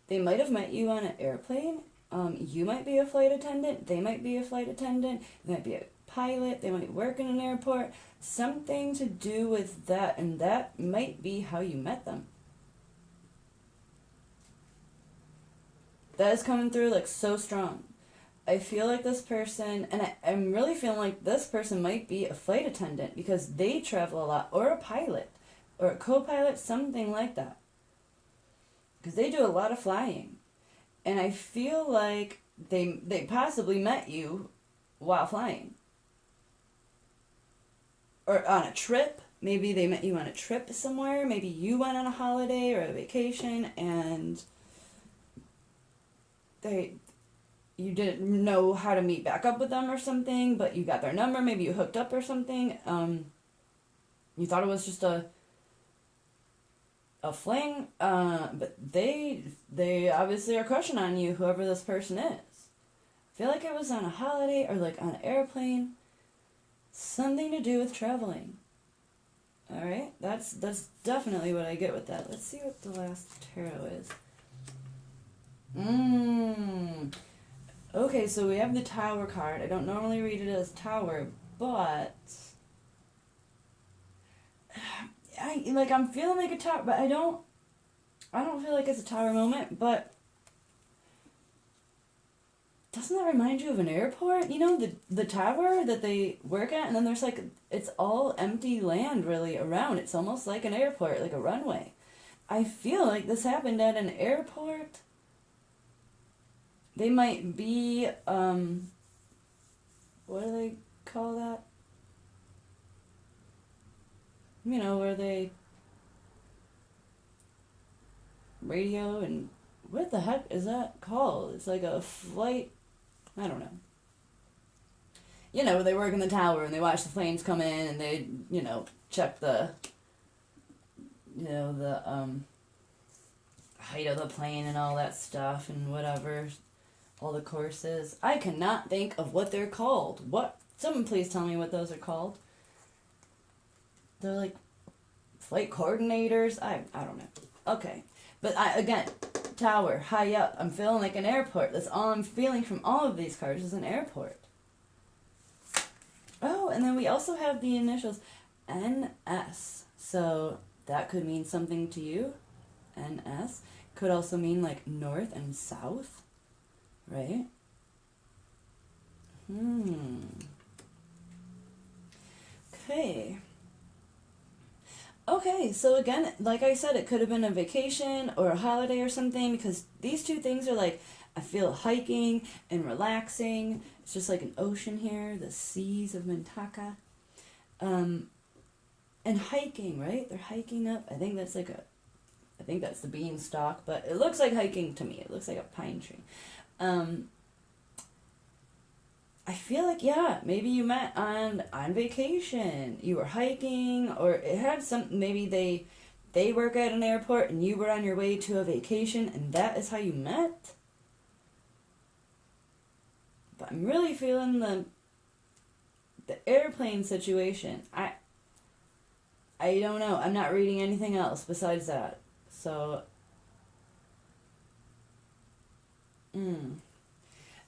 They might have met you on an airplane. You might be a flight attendant. They might be a flight attendant. They might be a pilot. They might work in an airport. Something to do with that, and that might be how you met them. That is coming through like so strong. I feel like this person, and I'm really feeling like this person might be a flight attendant because they travel a lot, or a pilot, or a co-pilot, something like that. Because they do a lot of flying. And I feel like they possibly met you while flying. Or on a trip. Maybe they met you on a trip somewhere. Maybe you went on a holiday or a vacation and you didn't know how to meet back up with them or something, but you got their number. Maybe you hooked up or something. You thought it was just a fling, but they obviously are crushing on you, whoever this person is. I feel like it was on a holiday or like on an airplane. Something to do with traveling. Alright, that's definitely what I get with that. Let's see what the last tarot is. Okay, so we have the Tower card. I don't normally read it as Tower, but I'm feeling like a tower, but I don't feel like it's a tower moment, but doesn't that remind you of an airport? You know, the tower that they work at, and then there's like, it's all empty land really around. It's almost like an airport, like a runway. I feel like this happened at an airport. They might be, what do they call that? where they radio and what the heck is that called? It's like a flight, I don't know. Where they work in the tower and they watch the planes come in and they, check the, the height of the plane and all that stuff and whatever, all the courses. I cannot think of what they're called. What? Someone please tell me what those are called. They're like flight coordinators. I don't know. Okay. But again, tower, high up. I'm feeling like an airport. That's all I'm feeling from all of these cards is an airport. Oh, and then we also have the initials NS. So that could mean something to you. NS. Could also mean like north and south. Right? Okay. Okay, so again, like I said, it could have been a vacation or a holiday or something because these two things are like, I feel hiking and relaxing. It's just like an ocean here, the seas of Mintaka. And hiking, right? They're hiking up. I think that's the beanstalk, but it looks like hiking to me. It looks like a pine tree. I feel like, yeah, maybe you met on vacation. You were hiking, or it had maybe they work at an airport and you were on your way to a vacation and that is how you met. But I'm really feeling the airplane situation. I don't know. I'm not reading anything else besides that. So,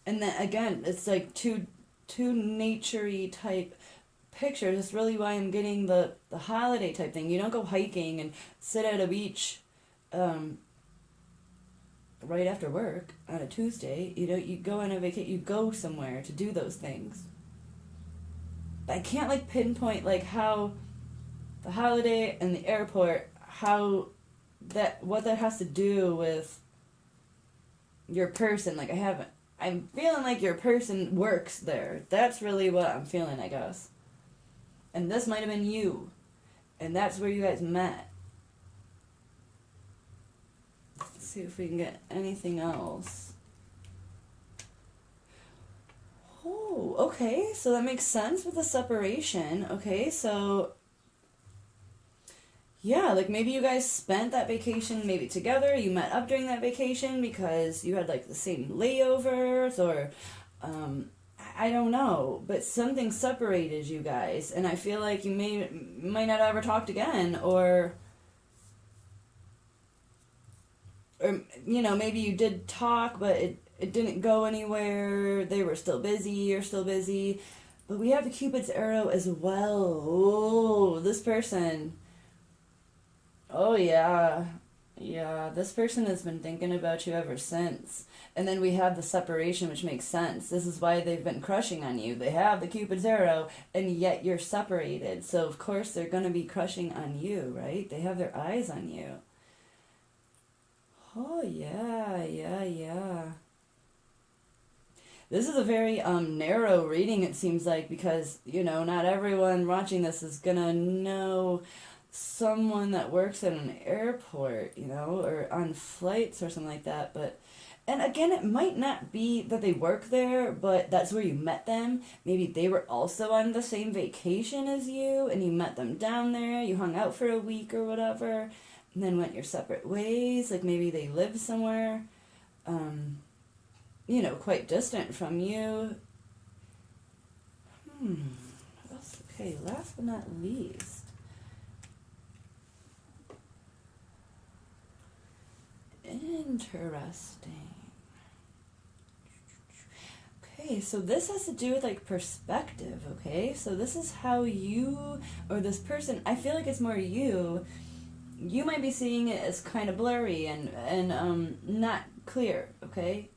And then again, it's like two nature-y type pictures. That's really why I'm getting the holiday type thing. You don't go hiking and sit at a beach right after work on a Tuesday. You go on a vacation. You go somewhere to do those things. But I can't like pinpoint like how the holiday and the airport, what that has to do with your person. Like I'm feeling like your person works there. That's really what I'm feeling, I guess. And this might have been you. And that's where you guys met. Let's see if we can get anything else. Oh, okay. So that makes sense with the separation. Okay, so yeah, like maybe you guys spent that vacation maybe together. You met up during that vacation because you had like the same layovers or I don't know, but something separated you guys and I feel like you might not ever talked again or maybe you did talk but it didn't go anywhere. They were still busy, you're still busy. But we have the Cupid's arrow as well. Oh, this person. Oh, yeah. Yeah, this person has been thinking about you ever since. And then we have the separation, which makes sense. This is why they've been crushing on you. They have the Cupid's arrow, and yet you're separated. So, of course, they're going to be crushing on you, right? They have their eyes on you. Oh, yeah, yeah, yeah. This is a very narrow reading, it seems like, because, not everyone watching this is going to know someone that works at an airport, or on flights or something like that. And again, it might not be that they work there, but that's where you met them. Maybe they were also on the same vacation as you, and you met them down there, you hung out for a week or whatever, and then went your separate ways. Like maybe they live somewhere, quite distant from you. Okay, last but not least. Interesting. Okay, so this has to do with like perspective, okay? So this is how you, or this person, I feel like it's more you might be seeing it as kind of blurry and not clear, okay?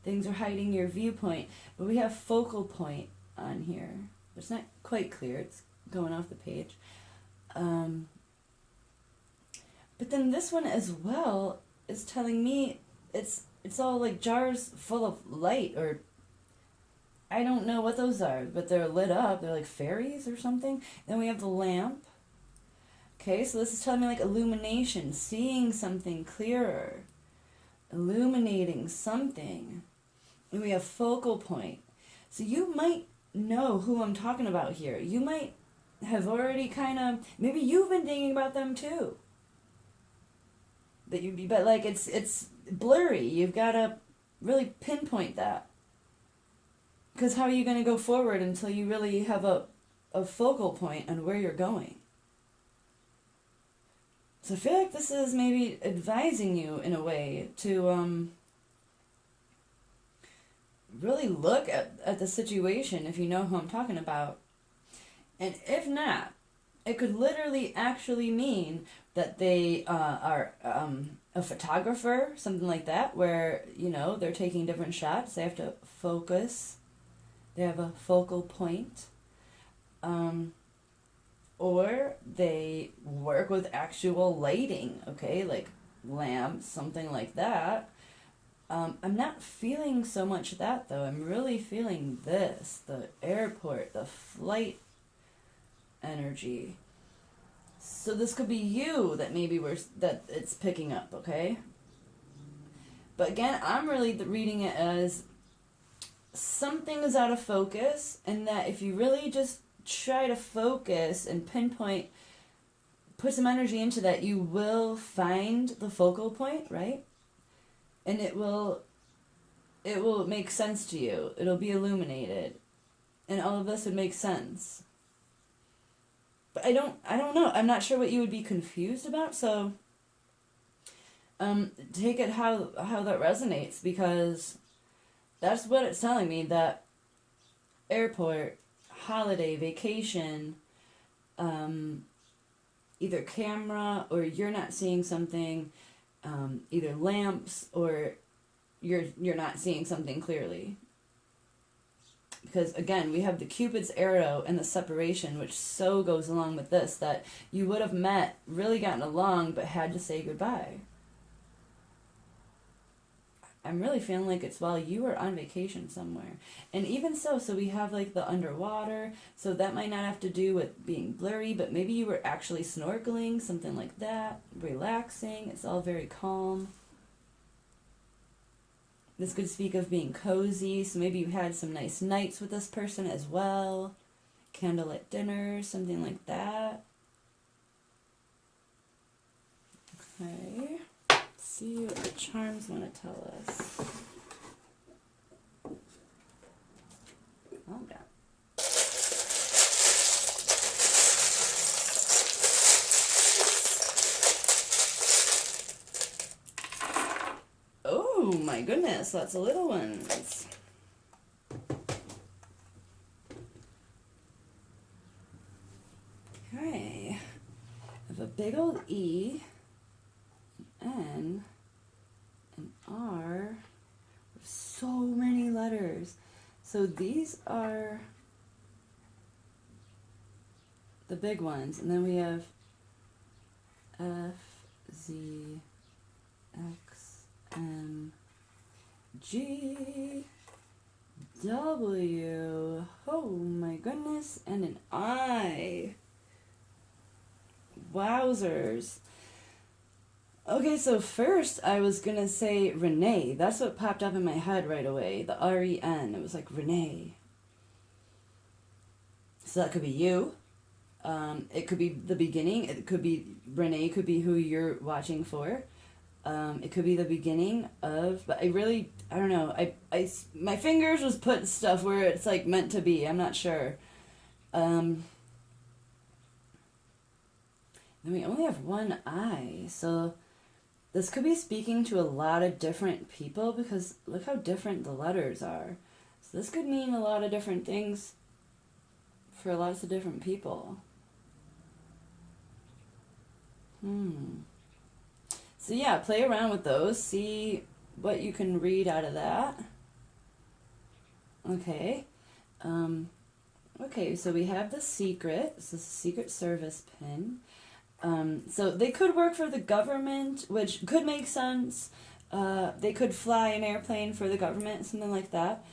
Things are hiding your viewpoint, but we have focal point on here. It's not quite clear, it's going off the page. But then this one as well is telling me it's all like jars full of light, or I don't know what those are, but they're lit up. They're like fairies or something. Then we have the lamp, Okay, so this is telling me like illumination, seeing something clearer, illuminating something. And we have focal point. So you might know who I'm talking about here. You might have already kind of, maybe you've been thinking about them too. But like it's blurry. You've got to really pinpoint that. Because how are you going to go forward until you really have a focal point on where you're going? So I feel like this is maybe advising you in a way to really look at the situation if you know who I'm talking about. And if not, it could literally actually mean that they are a photographer, something like that, where, they're taking different shots. They have to focus. They have a focal point. Or they work with actual lighting, okay, like lamps, something like that. I'm not feeling so much that, though. I'm really feeling this, the airport, the flight energy. So this could be you that that it's picking up, okay? But again, I'm really reading it as something is out of focus, and that if you really just try to focus and pinpoint, put some energy into that, you will find the focal point, right? And it will make sense to you. It'll be illuminated. And all of this would make sense. But I don't know. I'm not sure what you would be confused about, so take it how that resonates, because that's what it's telling me, that airport, holiday, vacation, either camera, or you're not seeing something, either lamps, or you're not seeing something clearly. Because again, we have the Cupid's arrow and the separation, which so goes along with this, that you would have met, really gotten along, but had to say goodbye. I'm really feeling like it's while you were on vacation somewhere. And even so we have like the underwater, so that might not have to do with being blurry, but maybe you were actually snorkeling, something like that, relaxing. It's all very calm. This could speak of being cozy, so maybe you had some nice nights with this person as well. Candlelit dinner, something like that. Okay. Let's see what the charms want to tell us. Oh, yeah. Oh my goodness, lots of little ones. Okay. I have a big old E, an N, an R, with so many letters. So these are the big ones, and then we have F, Z, X, M, G, W, oh my goodness, and an I. Wowzers. Okay, so first I was gonna say Renee. That's what popped up in my head right away. The R-E-N. It was like Renee. So that could be you. It could be the beginning. It could be Renee. Could be who you're watching for. It could be the beginning of. But I don't know. My fingers was putting stuff where it's like meant to be. I'm not sure. Then we only have one eye, so this could be speaking to a lot of different people, because look how different the letters are. So this could mean a lot of different things for lots of different people. So yeah, play around with those, see what you can read out of that. Okay. Okay, so we have the secret. This is a Secret Service pin. So they could work for the government, which could make sense. They could fly an airplane for the government, something like that.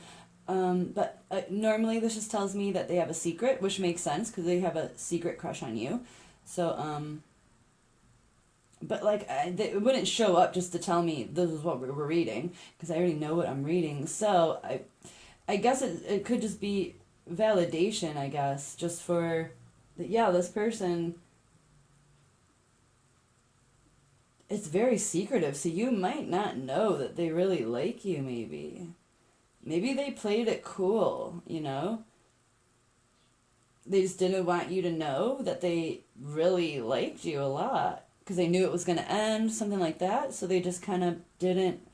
But normally this just tells me that they have a secret, which makes sense because they have a secret crush on you. So but like they wouldn't show up just to tell me this is what we're reading, because I already know what I'm reading. So I guess it could just be validation, I guess, just for that. Yeah, this person, it's very secretive, so you might not know that they really like you. Maybe they played it cool, you know. They just didn't want you to know that they really liked you a lot because they knew it was going to end, something like that. So they just kind of didn't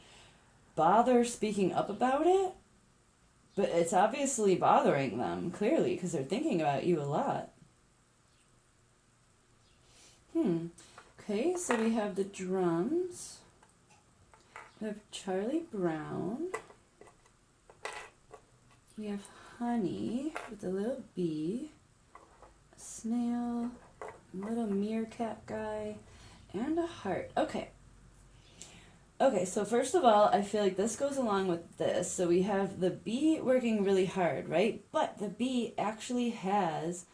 bother speaking up about it. But it's obviously bothering them, clearly, because they're thinking about you a lot. Okay, so we have the drums. We have Charlie Brown. We have honey with a little bee, a snail, a little meerkat guy, and a heart. Okay. Okay, so first of all, I feel like this goes along with this. So we have the bee working really hard, right? But the bee actually has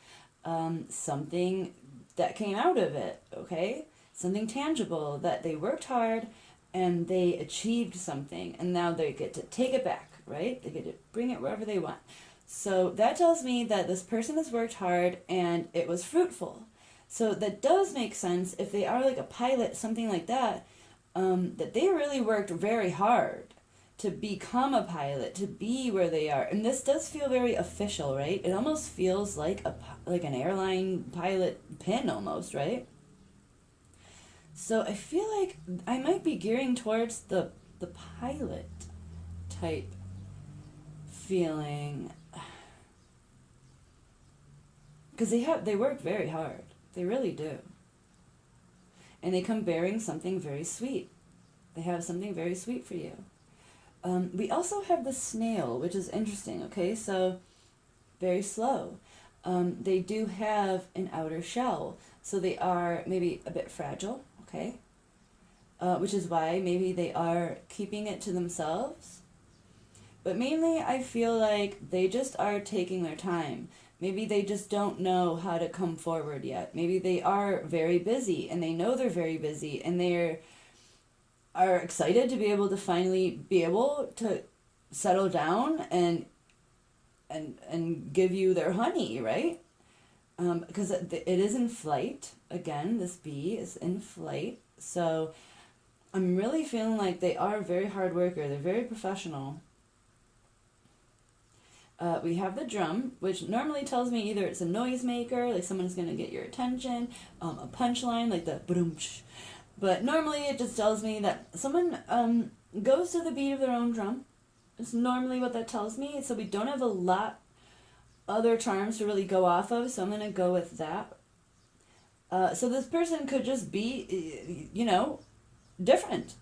something that came out of it, okay? Something tangible, that they worked hard and they achieved something, and now they get to take it back, right? They get to bring it wherever they want. So that tells me that this person has worked hard and it was fruitful. So that does make sense if they are like a pilot, something like that, that they really worked very hard to become a pilot, to be where they are. And this does feel very official, right? It almost feels like an airline pilot pin almost, right? So I feel like I might be gearing towards the pilot type feeling, because they work very hard. They really do. And they come bearing something very sweet. They have something very sweet for you. We also have the snail, which is interesting, okay? So, very slow. They do have an outer shell, so they are maybe a bit fragile, okay? Which is why maybe they are keeping it to themselves. But mainly, I feel like they just are taking their time. Maybe they just don't know how to come forward yet. Maybe they are very busy, and they know they're very busy, and they are excited to be able to finally be able to settle down and give you their honey, right? Because it is in flight. Again, this bee is in flight. So I'm really feeling like they are a very hard worker. They're very professional. We have the drum, which normally tells me either it's a noisemaker, like someone's going to get your attention, a punchline, like the boom. But normally it just tells me that someone goes to the beat of their own drum. It's normally what that tells me. So we don't have a lot other charms to really go off of, so I'm going to go with that. So this person could just be, different.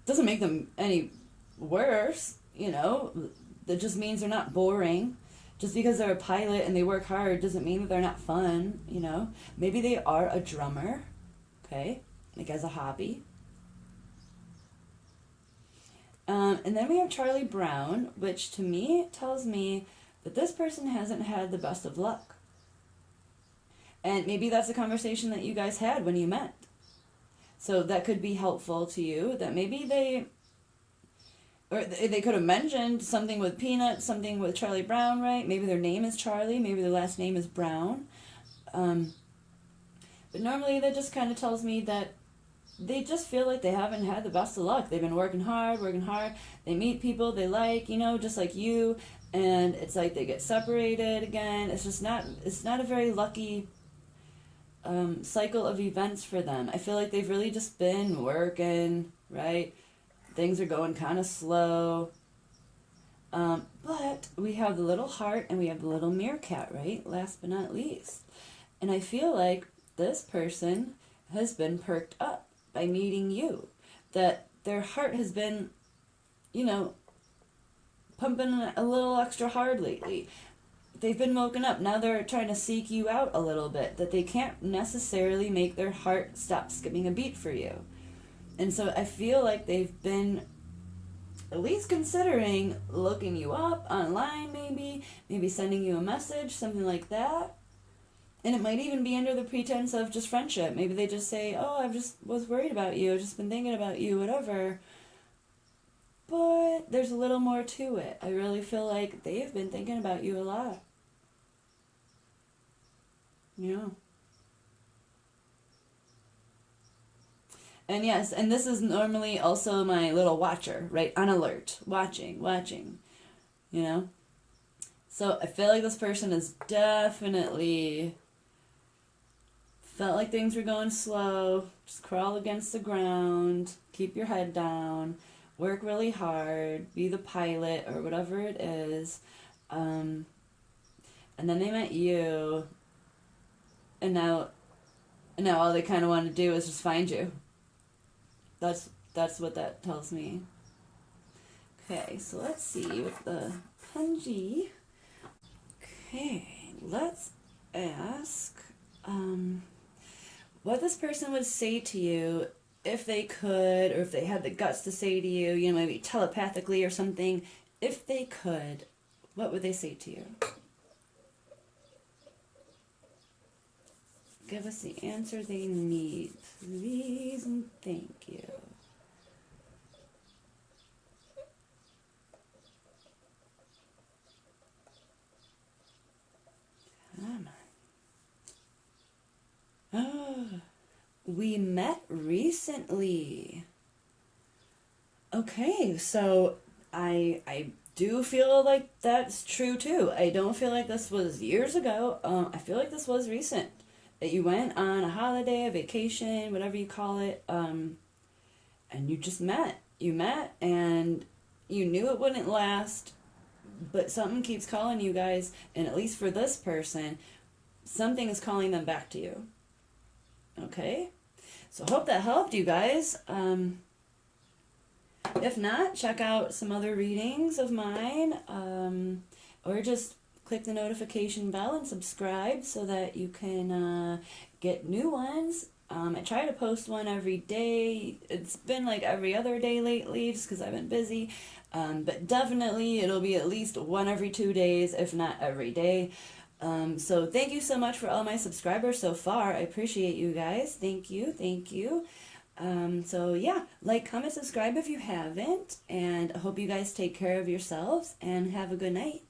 Doesn't make them any worse, That just means they're not boring. Just because they're a pilot and they work hard doesn't mean that they're not fun, Maybe they are a drummer, okay, like as a hobby. And then we have Charlie Brown, which to me tells me that this person hasn't had the best of luck. And maybe that's a conversation that you guys had when you met. So that could be helpful to you, that maybe they could have mentioned something with Peanut, something with Charlie Brown, right? Maybe their name is Charlie, maybe their last name is Brown. But normally that just kind of tells me that they just feel like they haven't had the best of luck. They've been working hard. They meet people they like, just like you. And it's like they get separated again. It's not a very lucky cycle of events for them. I feel like they've really just been working, right? Things are going kind of slow. But we have the little heart and we have the little meerkat, right? Last but not least. And I feel like this person has been perked up by meeting you. That their heart has been, pumping a little extra hard lately. They've been woken up. Now they're trying to seek you out a little bit. That they can't necessarily make their heart stop skipping a beat for you. And so I feel like they've been at least considering looking you up online, maybe sending you a message, something like that. And it might even be under the pretense of just friendship. Maybe they just say, oh, I just was worried about you, I've just been thinking about you, whatever. But there's a little more to it. I really feel like they've been thinking about you a lot. Yeah. And yes, and this is normally also my little watcher, right? On alert, watching, you know? So I feel like this person has definitely felt like things were going slow. Just crawl against the ground, keep your head down, work really hard, be the pilot or whatever it is. And then they met you, and now all they kind of want to do is just find you. That's what that tells me. Okay, so let's see with the Punji. Okay, let's ask what this person would say to you if they could, or if they had the guts to say to you, you know, maybe telepathically or something. If they could, what would they say to you? Give us the answer they need, please, and thank you. Come on. Oh, we met recently. Okay, so I do feel like that's true too. I don't feel like this was years ago. I feel like this was recent. That you went on a holiday, a vacation, whatever you call it, and you just met. You met, and you knew it wouldn't last, but something keeps calling you guys, and at least for this person, something is calling them back to you. Okay? So hope that helped you guys. If not, check out some other readings of mine, or just click the notification bell and subscribe so that you can get new ones. I try to post one every day. It's been like every other day lately just because I've been busy. But definitely it'll be at least one every 2 days, if not every day. So thank you so much for all my subscribers so far. I appreciate you guys. Thank you. So yeah, like, comment, subscribe if you haven't. And I hope you guys take care of yourselves and have a good night.